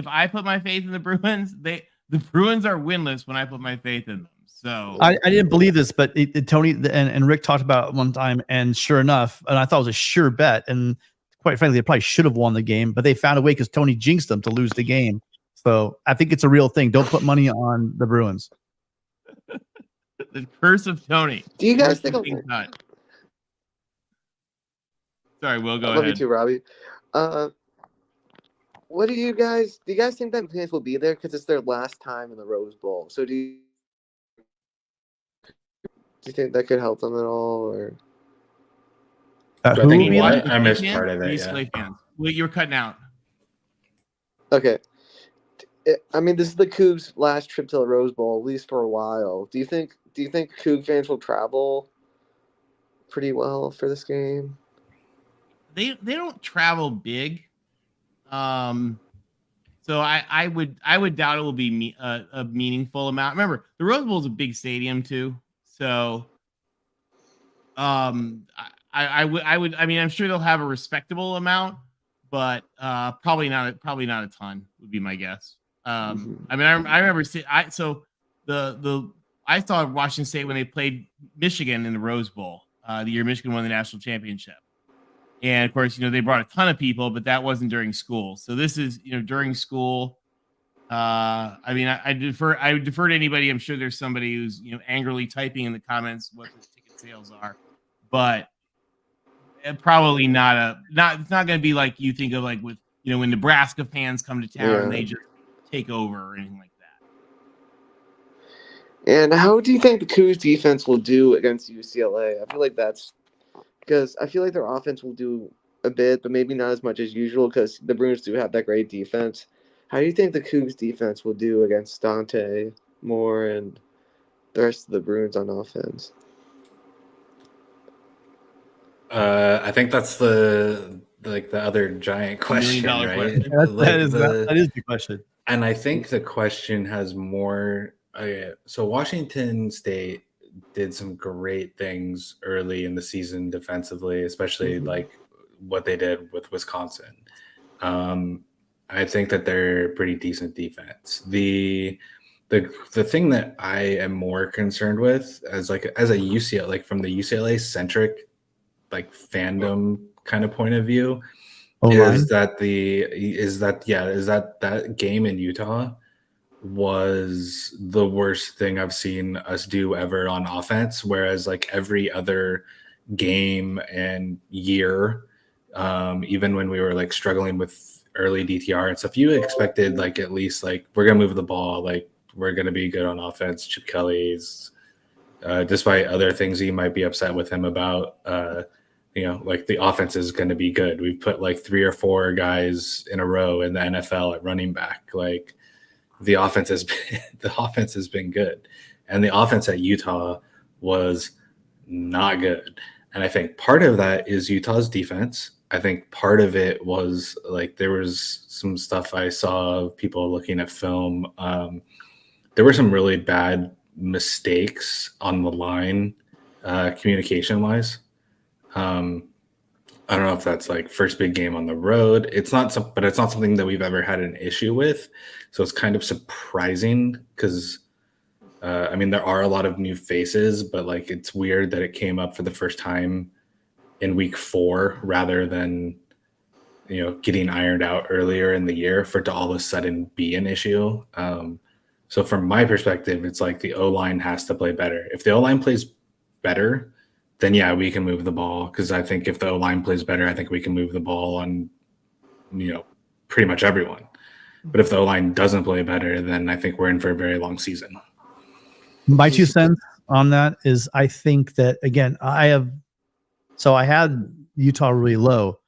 I put my faith in the Bruins, the Bruins are winless when I put my faith in them. So I didn't believe this, but Tony and Rick talked about it one time, and sure enough, and I thought it was a sure bet. And quite frankly, they probably should have won the game, but they found a way because Tony jinxed them to lose the game. So I think it's a real thing. Don't put money on the Bruins. The curse of Tony. Do you guys Curse think of Nut. Sorry, Will, go I ahead. love you too, Robbie. What do you guys think that fans will be there because it's their last time in the Rose Bowl? So do you think that could help them at all, or? Who will be what? there? I missed part of it. UCLA fans. Well, you were cutting out. Okay. I mean, this is the Cougs' last trip to the Rose Bowl, at least for a while. Do you think Coug fans will travel pretty well for this game? They don't travel big, so I would doubt it will be a meaningful amount. Remember, the Rose Bowl is a big stadium too, so I would. I mean, I'm sure they'll have a respectable amount, but probably not a ton would be my guess. I mean, I remember I saw Washington State when they played Michigan in the Rose Bowl, the year Michigan won the national championship. And of course, they brought a ton of people, but that wasn't during school. So this is, during school. I mean, I would defer to anybody. I'm sure there's somebody who's, angrily typing in the comments what the ticket sales are, but probably not. It's not going to be like you think of, like with, when Nebraska fans come to town and they just take over or anything like that. And how do you think the Cougs defense will do against UCLA? I feel like their offense will do a bit, but maybe not as much as usual because the Bruins do have that great defense. How do you think the Cougs defense will do against Dante Moore and the rest of the Bruins on offense? I think that's the other giant question, $1 million right? question. That is the question. And I think the question has more So Washington State did some great things early in the season defensively, especially like what they did with Wisconsin. I think that they're pretty decent defense. The thing that I am more concerned with as a UCLA, like from the UCLA centric like fandom kind of point of view, is that that game in Utah was the worst thing I've seen us do ever on offense. Whereas like every other game and year, even when we were like struggling with early DTR and stuff, you expected like at least like we're gonna move the ball, like we're gonna be good on offense. Chip Kelly's, despite other things you might be upset with him about, like the offense is gonna be good. We've put like 3 or 4 guys in a row in the NFL at running back. Like the offense has been good, and the offense at Utah was not good. And I think part of that is Utah's defense. I think part of it was like there was some stuff I saw of people looking at film. There were some really bad mistakes on the line, communication wise. I don't know if that's like first big game on the road. But it's not something that we've ever had an issue with. So it's kind of surprising because, there are a lot of new faces, but like it's weird that it came up for the first time in week 4 rather than, getting ironed out earlier in the year for it to all of a sudden be an issue. So from my perspective, it's like the O-line has to play better. If the O-line plays better, then yeah, we can move the ball. Because I think if the O-line plays better, I think we can move the ball on, pretty much everyone. But if the O-line doesn't play better, then I think we're in for a very long season. My 2 cents on that is I think that, again, I had Utah really low,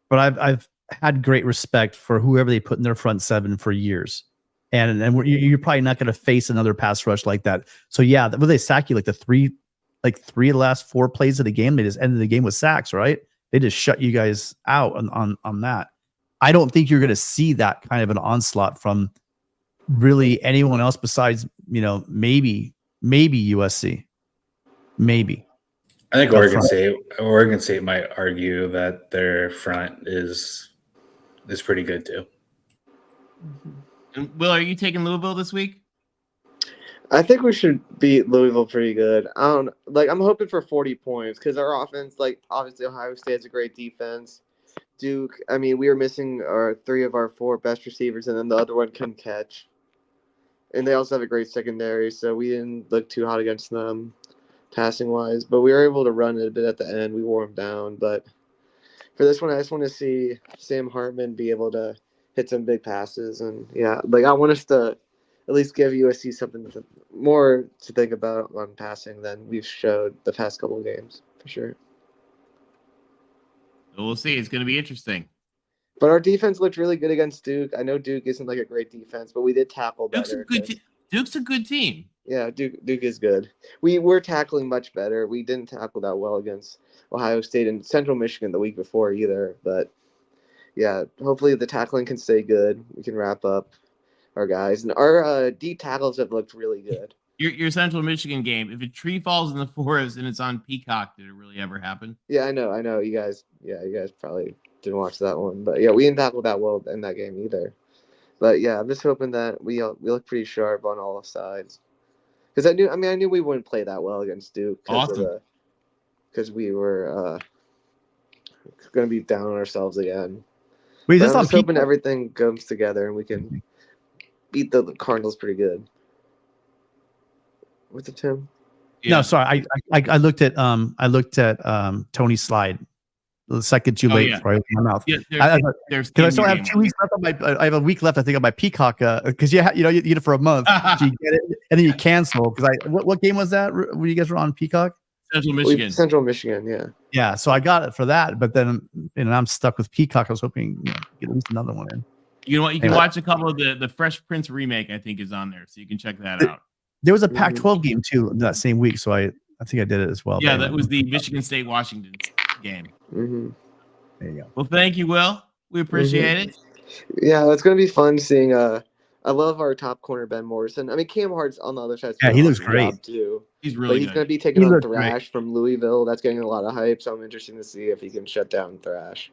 but I've had great respect for whoever they put in their front 7 for years. And you're probably not going to face another pass rush like that. So yeah, will they sack you like three of the last 4 plays of the game? They just ended the game with sacks, right? They just shut you guys out on that. I don't think you're going to see that kind of an onslaught from really anyone else besides, maybe USC. Maybe. I think Oregon State might argue that their front is pretty good too. And Will, are you taking Louisville this week? I think we should beat Louisville pretty good. I'm hoping for 40 points because our offense, like obviously Ohio State has a great defense. Duke, we were missing 3 of our 4 best receivers, and then the other one couldn't catch. And they also have a great secondary, so we didn't look too hot against them passing wise. But we were able to run it a bit at the end. We wore them down. But for this one, I just want to see Sam Hartman be able to hit some big passes. And yeah, I want us to at least give USC something more to think about on passing than we've showed the past couple of games, for sure. We'll see. It's going to be interesting. But our defense looked really good against Duke. I know Duke isn't like a great defense, but we did tackle better. Duke's a good team. Yeah, Duke is good. We were tackling much better. We didn't tackle that well against Ohio State and Central Michigan the week before either. But yeah, hopefully the tackling can stay good. We can wrap up our guys. And our D tackles have looked really good. Your Central Michigan game, if a tree falls in the forest and it's on Peacock, did it really ever happen? Yeah, I know. You guys probably didn't watch that one. But yeah, we didn't tackle that well in that game either. But yeah, I'm just hoping that we look pretty sharp on all sides. Because I knew we wouldn't play that well against Duke. Because we were going to be down on ourselves again. Wait, I'm just hoping everything comes together and we can beat the Cardinals pretty good. What's it, Tim? Yeah. No, sorry. I looked at Tony's slide the second too late before I opened my mouth. Yeah, because I still have 2 weeks left on I have a week left, I think, on my Peacock because you get it for a month, so you get it and then you cancel. Because what game was that when you guys were on Peacock? Central Michigan, yeah. Yeah, so I got it for that, but then I'm stuck with Peacock. I was hoping get at least another one in. You know what? You can watch a couple of the Fresh Prince remake. I think is on there, so you can check that out. There was a Pac-12 game too that same week, so I think I did it as well. Yeah, that was the Michigan State Washington game. Mm-hmm. There you go. Well, thank you, Will. We appreciate it. Yeah, it's gonna be fun seeing I love our top corner, Ben Morrison. I mean, Cam Hart's on the other side. Yeah, he looks great too. He's But really he's good. going to be taking He on looks Thrash from Louisville. That's getting a lot of hype, so I'm interested to see if he can shut down Thrash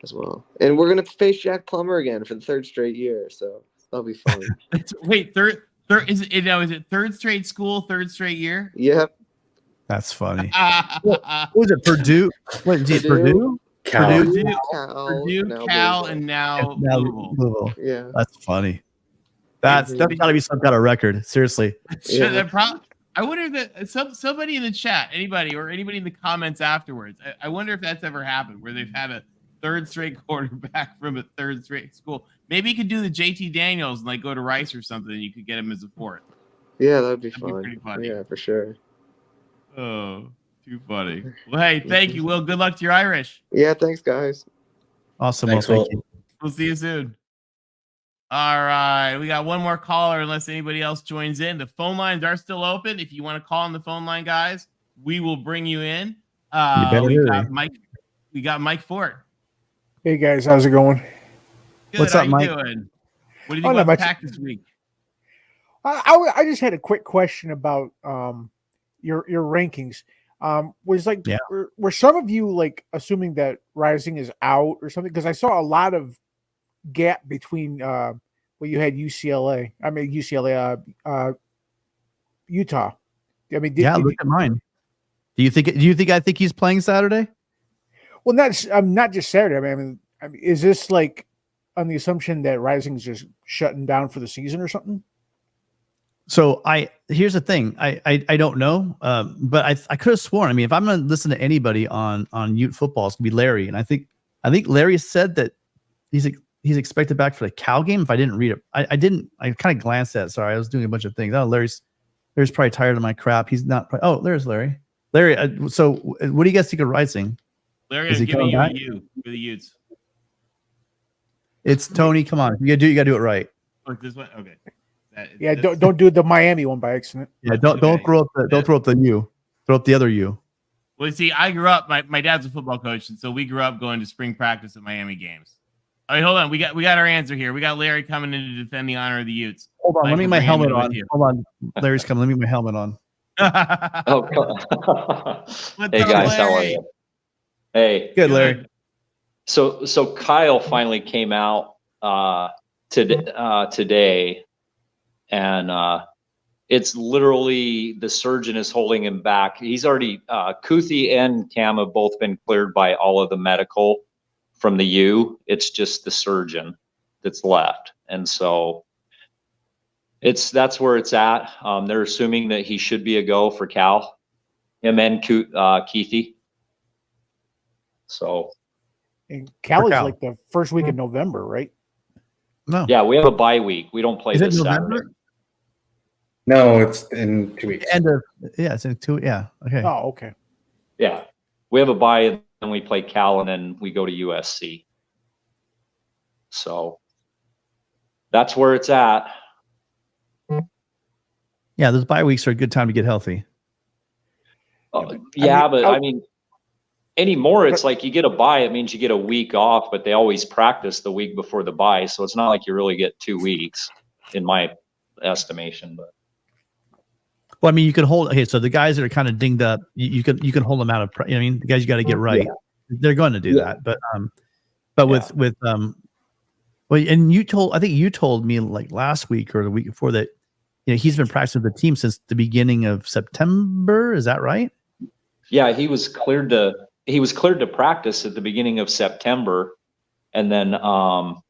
as well. And we're going to face Jack Plummer again for the 3rd straight year, so that'll be fun. Wait, third is it third straight school, 3rd straight year? Yep. That's funny. What was it? Purdue? What is it? Purdue? Cal? Purdue, Cal, now Cal, Louisville. and now Now Louisville. Louisville. Yeah. That's funny. That's got to be some kind of record. Seriously. Yeah. I wonder if somebody in the chat, anybody in the comments afterwards, I wonder if that's ever happened where they've had a 3rd straight quarterback from a 3rd straight school. Maybe you could do the JT Daniels and like go to Rice or something, and you could get him as a 4th. Yeah, that'd be That'd be fun. pretty funny. Yeah, for sure. Oh, too funny. Well, hey, thank you, Will. Good luck to your Irish. Yeah, thanks, guys. Awesome. Thanks, well, thank Will. you. We'll see you soon. All right. We got one more caller unless anybody else joins in. The phone lines are still open. If you want to call on the phone line, guys, we will bring you in. We got Mike Fort. Hey guys, how's it going? Good. What's How up, you Mike? doing? What do you think not about much. Pac this week? I just had a quick question about your rankings. Was like Yeah. were some of you like assuming that Rising is out or something? Because I saw a lot of gap between you had UCLA. I mean Utah. I mean, Look at mine. Do you think I think he's playing Saturday? well, not just Saturday. I mean, is this like on the assumption that Rising's just shutting down for the season or something? So here's the thing. I don't know, but I could have sworn. I mean, if I'm going to listen to anybody on Ute football, it's gonna be Larry. And I think Larry said that he's expected back for the Cal game. If I didn't read it, I didn't. I kind of glanced at it. Sorry, I was doing a bunch of things. Oh, Larry's probably tired of my crap. He's not. Oh, there's Larry. Larry. So what do you guys think of Rising? Larry, Is I'm he giving coming you back? a U for the Utes. It's Tony. Come on, you gotta do it right. Look, this one. Okay. Yeah, don't do the Miami one by accident. Yeah, don't throw up the U. Throw up the other U. Well, see, I grew up. My dad's a football coach, and so we grew up going to spring practice at Miami games. All right, hold on. We got our answer here. We got Larry coming in to defend the honor of the Utes. Hold on, Mike, let me we're my bringing helmet him in on. with you. Hold on, Larry's coming. Let me my helmet on. Oh, What's hey up, guys, how are Larry? you? Hey, Good, Larry. so Kyle finally came out today, and it's literally the surgeon is holding him back. He's already Kuthi and Cam have both been cleared by all of the medical from the U. It's just the surgeon that's left, and so that's where it's at. They're assuming that he should be a go for Cal, him and Keithy. So And Cal is Cal. like the first week of November, right? No. yeah, we have a bye week. We don't play Is it this November? Saturday. No, it's in 2 weeks. It's in 2. Yeah. Okay. Oh, okay. Yeah, we have a bye, and then we play Cal, and then we go to USC. So that's where it's at. Yeah, those bye weeks are a good time to get healthy. Yeah, but I mean, anymore, it's like you get a bye, it means you get a week off, but they always practice the week before the bye. So it's not like you really get 2 weeks in my estimation. But Well, I mean, you can hold. Okay, so the guys that are kind of dinged up, you can hold them out of. I mean, the guys you got to get right. Yeah. They're going to do that, but with well, and I think you told me like last week or the week before that, he's been practicing with the team since the beginning of September. Is that right? yeah, he was cleared to practice at the beginning of September, and then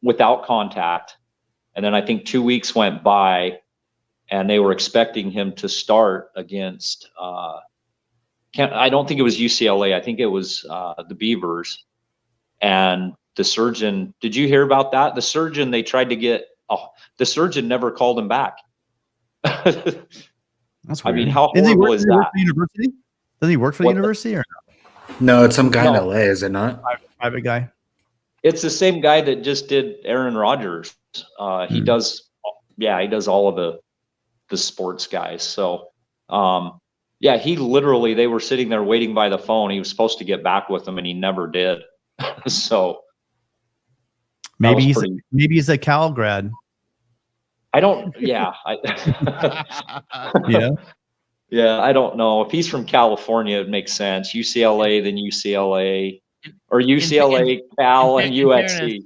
without contact, and then I think 2 weeks went by, and they were expecting him to start against. I don't think it was UCLA. I think it was the Beavers, and the surgeon. Did you hear about that? The surgeon they tried to get. The surgeon never called him back. That's weird. I mean, how Doesn't he horrible work is for the that? University? Doesn't he work for the What? university or No, it's some guy in No. LA, is it not? private guy? It's the same guy that just did Aaron Rodgers. He does all of the sports guys. So, yeah, he literally, they were sitting there waiting by the phone. He was supposed to get back with them, and he never did. So Maybe was he's a Cal grad. I don't. Yeah. Yeah. Yeah. I don't know if he's from California. It makes sense. UCLA, then UCLA, or UCLA, Cal, and USC.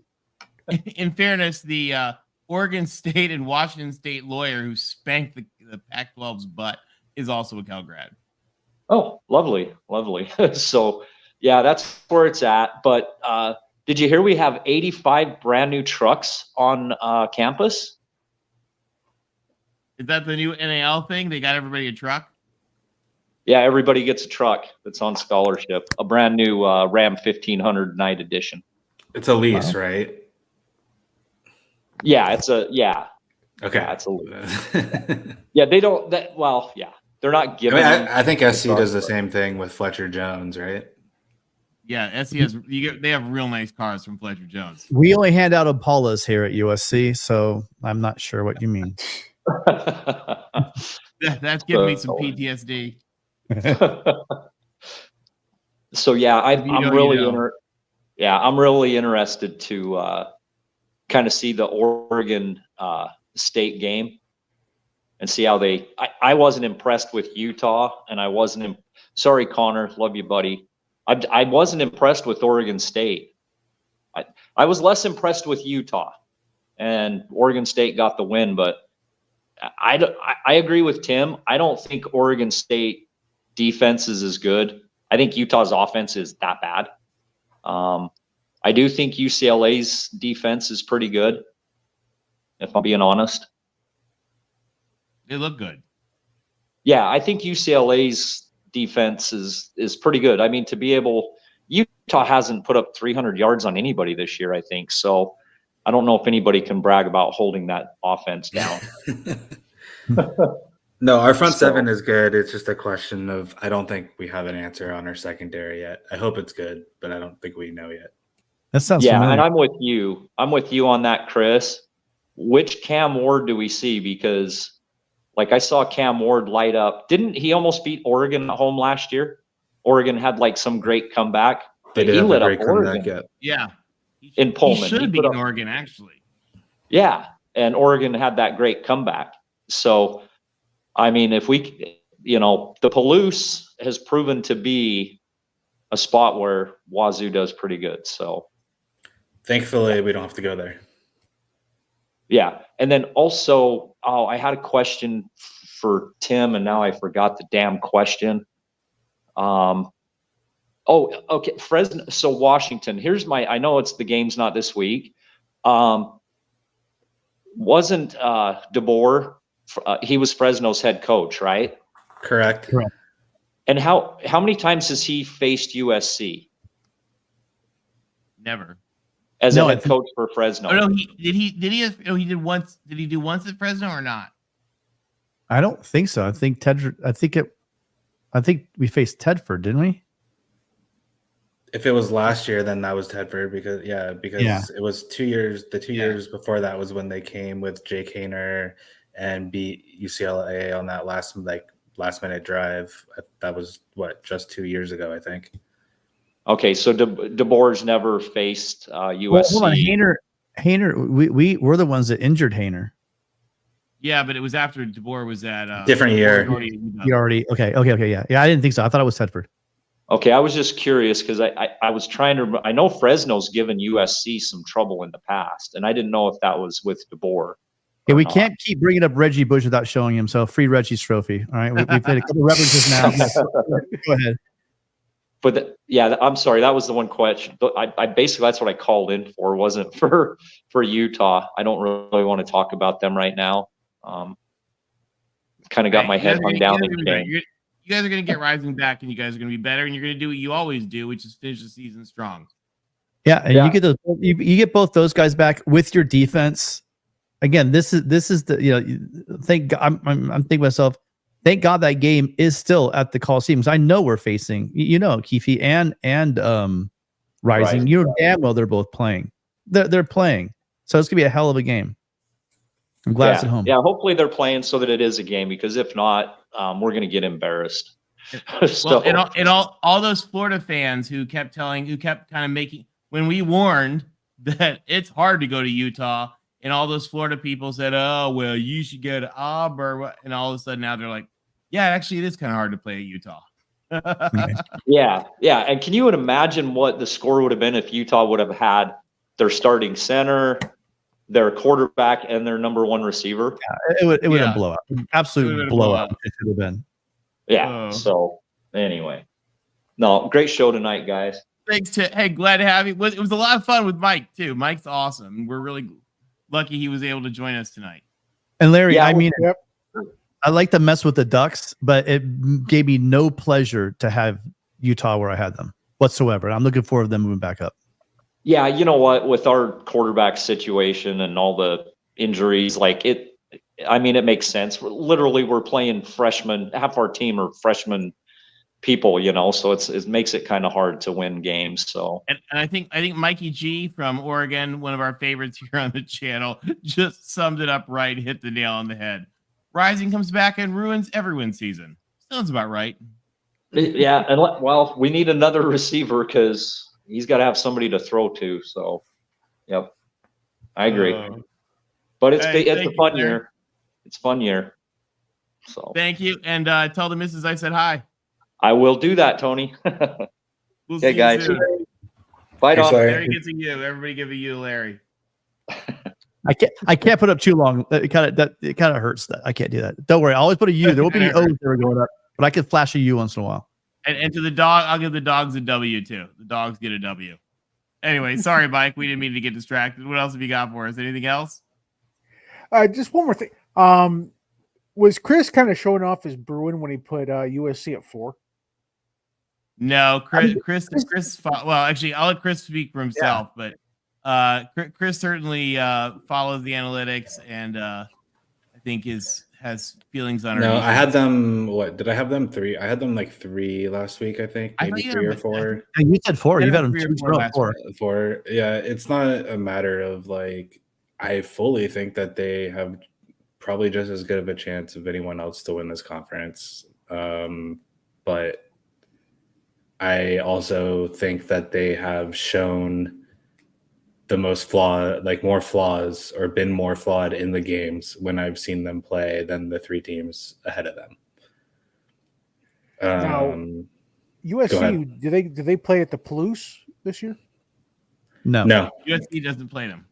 In fairness, the Oregon State and Washington State lawyer who spanked the Pac-12's butt is also a Cal grad. Oh, lovely, lovely. So, yeah, that's where it's at. But did you hear we have 85 brand new trucks on campus? Is that the new NAL thing? They got everybody a truck? Yeah, everybody gets a truck that's on scholarship. A brand new Ram 1500 Night Edition. It's a lease, right? Yeah, it's okay. Yeah, it's a lease. Yeah, they don't. Yeah, they're not giving. I think SC does the same thing with Fletcher Jones, right? Yeah, SC has. They have real nice cars from Fletcher Jones. We only hand out Impalas here at USC, so I'm not sure what you mean. That's giving me some PTSD. So yeah, I'm really interested to kind of see the Oregon State game and see how they. I wasn't impressed with Utah, and I wasn't. Sorry, Connor, love you, buddy. I wasn't impressed with Oregon State. I was less impressed with Utah, and Oregon State got the win. But I agree with Tim. I don't think Oregon State defense is as good. I think Utah's offense is that bad. I do think UCLA's defense is pretty good, if I'm being honest. They look good. Yeah, I think UCLA's defense is pretty good. I mean, to be able, Utah hasn't put up 300 yards on anybody this year, I think. So I don't know if anybody can brag about holding that offense down. No, our front seven is good. It's just a question of, I don't think we have an answer on our secondary yet. I hope it's good, but I don't think we know yet. That sounds familiar. familiar. And I'm with you. I'm with you on that, Chris. Which Cam Ward do we see? Because like I saw Cam Ward light up. Didn't he almost beat Oregon at home last year? Oregon had like some great comeback. They did have a great comeback yet. Yeah. In Pullman. He should have beaten Oregon, actually. Yeah. And Oregon had that great comeback. So, I mean, if we, the Palouse has proven to be a spot where Wazoo does pretty good. So, thankfully, we don't have to go there. Yeah. And then also, I had a question for Tim, and now I forgot the damn question. Okay. Fresno. So Washington, here's I know the game's not this week. Wasn't DeBoer, he was Fresno's head coach, right? Correct. And how many times has he faced USC? Never. As a head coach for Fresno. Oh no, he did once. Did he do once at Fresno or not? I don't think so. I think we faced Tedford, didn't we? If it was last year, then that was Tedford because it was 2 years. The 2 years before that was when they came with Jake Haener and beat UCLA on that last minute drive. That was just 2 years ago, I think. Okay, so DeBoer's never faced USC. Well, hold on, Haener. We're the ones that injured Haener. Yeah, but it was after DeBoer was at different year. Okay. Yeah. I didn't think so. I thought it was Tedford. Okay, I was just curious because I was trying to. I know Fresno's given USC some trouble in the past, and I didn't know if that was with DeBoer. Yeah, we can't keep bringing up Reggie Bush without showing him. So free Reggie's trophy. All right, we've made a couple references now. Go ahead. But I'm sorry. That was the one question. I basically that's what I called in for. Wasn't for Utah. I don't really want to talk about them right now. Kind of got my head hung down. You guys are going to get Rising back, and you guys are going to be better, and you're going to do what you always do, which is finish the season strong. Yeah, and you get those. You get both those guys back with your defense. Again, this is the thank God, I'm thinking to myself. Thank God that game is still at the Coliseum because I know we're facing Keefe and Rising. Right. You know damn well they're both playing. They're playing, so it's gonna be a hell of a game. I'm glad it's at home. Yeah, hopefully they're playing so that it is a game because if not, we're gonna get embarrassed. So, well, and all those Florida fans who kept kind of making when we warned that it's hard to go to Utah and all those Florida people said, "Oh, well, you should go to Auburn," and all of a sudden now they're like, "Yeah, actually, it is kind of hard to play at Utah." Yeah. And can you imagine what the score would have been if Utah would have had their starting center, their quarterback, and their number one receiver? It would have blown up. Absolute blowout. It should have been. Yeah. So anyway, no, great show tonight, guys. Thanks. Hey, glad to have you. It was a lot of fun with Mike too. Mike's awesome. We're really lucky he was able to join us tonight. And Larry, I mean, I like to mess with the Ducks, but it gave me no pleasure to have Utah where I had them whatsoever. I'm looking forward to them moving back up. Yeah, you know what? With our quarterback situation and all the injuries, it makes sense. We're playing freshmen. Half our team are freshman people, so it makes it kind of hard to win games. So, and I think Mikey G from Oregon, one of our favorites here on the channel, just summed it up right, hit the nail on the head. Rising comes back and ruins everyone's season. Sounds about right. Yeah, and we need another receiver because he's got to have somebody to throw to. So, yep, I agree. But it's a fun year. It's a fun year. So thank you, and tell the missus I said hi. I will do that, Tony. We'll okay, guys. Bye, Don. Larry gets a you. Everybody give a you, Larry. I can't put up too long. It kind of hurts. That I can't do that. Don't worry. I always put a U. There won't be any O's that are going up, but I could flash a U once in a while. And to the dog, I'll give the dogs a W too. The dogs get a W. Anyway, sorry, Mike. We didn't mean to get distracted. What else have you got for us? Anything else? Just one more thing. Was Chris kind of showing off his Bruin when he put USC at 4? No, Chris. Well, actually, I'll let Chris speak for himself, but Chris certainly follows the analytics and I think has feelings on her. No, I had them. What did I have them? 3. I had them 3 last week. I think maybe 3 or 4. You said 4. You've had them 2 4. 4. Yeah, it's not a matter of I fully think that they have probably just as good of a chance of anyone else to win this conference. But I also think that they have shown the most more flaws or been more flawed in the games when I've seen them play than the 3 teams ahead of them. Now, USC, do they play at the Palouse this year? No. USC doesn't play them.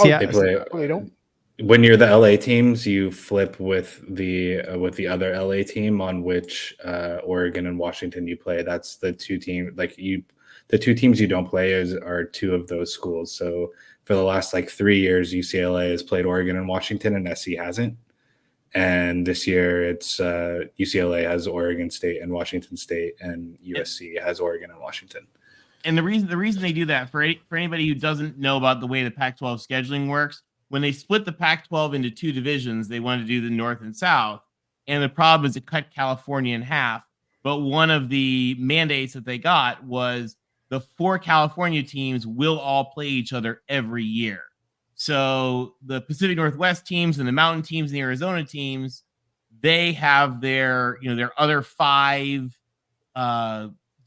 They play. They don't. When you're the LA teams, you flip with the other LA team on which Oregon and Washington you play. That's the 2 teams. The 2 teams you don't play are 2 of those schools. So for the last 3 years, UCLA has played Oregon and Washington, and SC hasn't. And this year, it's UCLA has Oregon State and Washington State, and USC has Oregon and Washington. And the reason they do that for anybody who doesn't know about the way the Pac-12 scheduling works, when they split the Pac-12 into 2 divisions, they wanted to do the North and South. And the problem is it cut California in half. But one of the mandates that they got was the 4 California teams will all play each other every year. So the Pacific Northwest teams and the Mountain teams and the Arizona teams, they have their other 5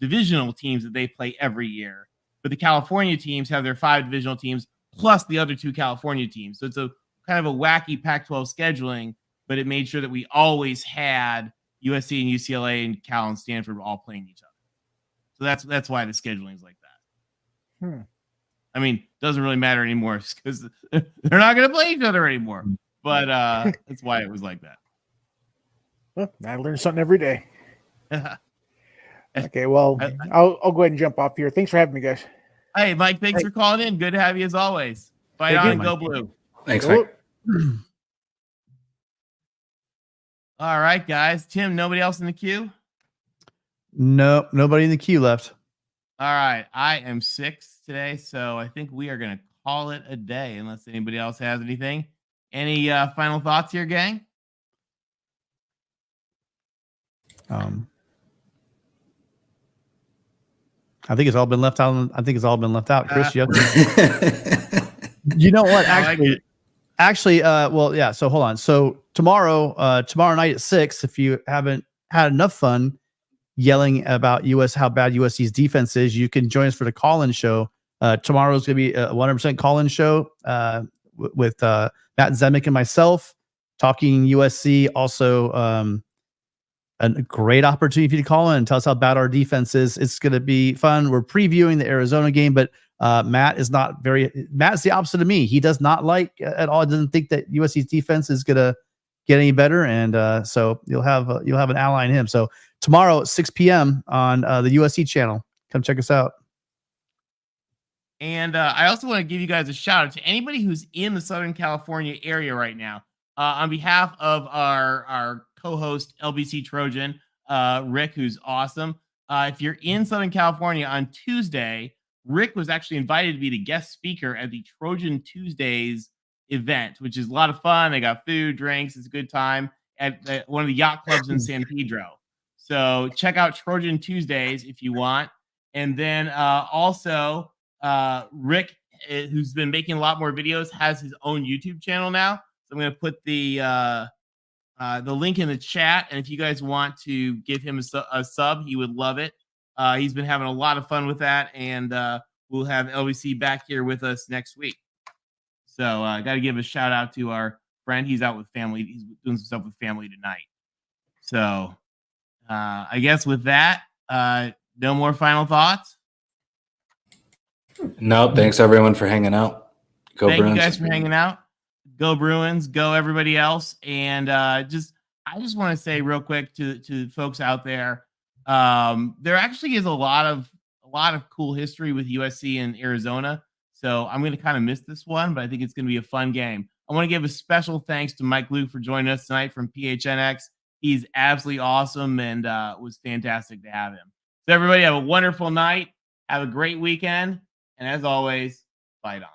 divisional teams that they play every year. But the California teams have their 5 divisional teams plus the other 2 California teams. So it's a kind of a wacky Pac-12 scheduling, but it made sure that we always had USC and UCLA and Cal and Stanford all playing each other. So that's why the scheduling is like that. I mean, doesn't really matter anymore because they're not going to play each other anymore. But that's why it was like that. Well, I learn something every day. Okay, well, I'll go ahead and jump off here. Thanks for having me, guys. Hey, Mike, thanks for calling in. Good to have you as always. Fight on, go blue. Thanks, Mike. All right, guys. Tim, nobody else in the queue? No, nobody in the queue left. All right. I am 6 today, so I think we are going to call it a day unless anybody else has anything. Any final thoughts here, gang? I think it's all been left out. Chris, you know what? Actually, well, yeah. So hold on. So tomorrow night at 6, if you haven't had enough fun yelling about how bad USC's defense is, you can join us for the call-in show. Tomorrow's going to be a 100% call-in show. with Matt Zemek and myself talking USC. Also, a great opportunity for you to call in and tell us how bad our defense is. It's going to be fun. We're previewing the Arizona game, but Matt's the opposite of me. He does not like at all. Doesn't think that USC's defense is going to get any better. And so you'll have an ally in him. So tomorrow at 6 p.m. on the USC channel, come check us out. And I also want to give you guys a shout out to anybody who's in the Southern California area right now. On behalf of our co-host LBC Trojan, Rick, who's awesome. If you're in Southern California on Tuesday, Rick was actually invited to be the guest speaker at the Trojan Tuesdays event, which is a lot of fun. They got food, drinks. It's a good time at one of the yacht clubs in San Pedro. So check out Trojan Tuesdays if you want. And then also Rick, who's been making a lot more videos, has his own YouTube channel now. So I'm going to put the link in the chat. And if you guys want to give him a sub, he would love it. He's been having a lot of fun with that. And we'll have LBC back here with us next week. So I got to give a shout out to our friend. He's out with family. He's doing some stuff with family tonight. So I guess with that, no more final thoughts. No, thanks everyone for hanging out. Go Thank Bruins. you guys for hanging out. Go Bruins. Go everybody else. And I just want to say real quick to folks out there, there actually is a lot of cool history with USC and Arizona. So I'm going to kind of miss this one, but I think it's going to be a fun game. I want to give a special thanks to Mike Luke for joining us tonight from PHNX. He's absolutely awesome and was fantastic to have him. So everybody have a wonderful night. Have a great weekend. And as always, fight on.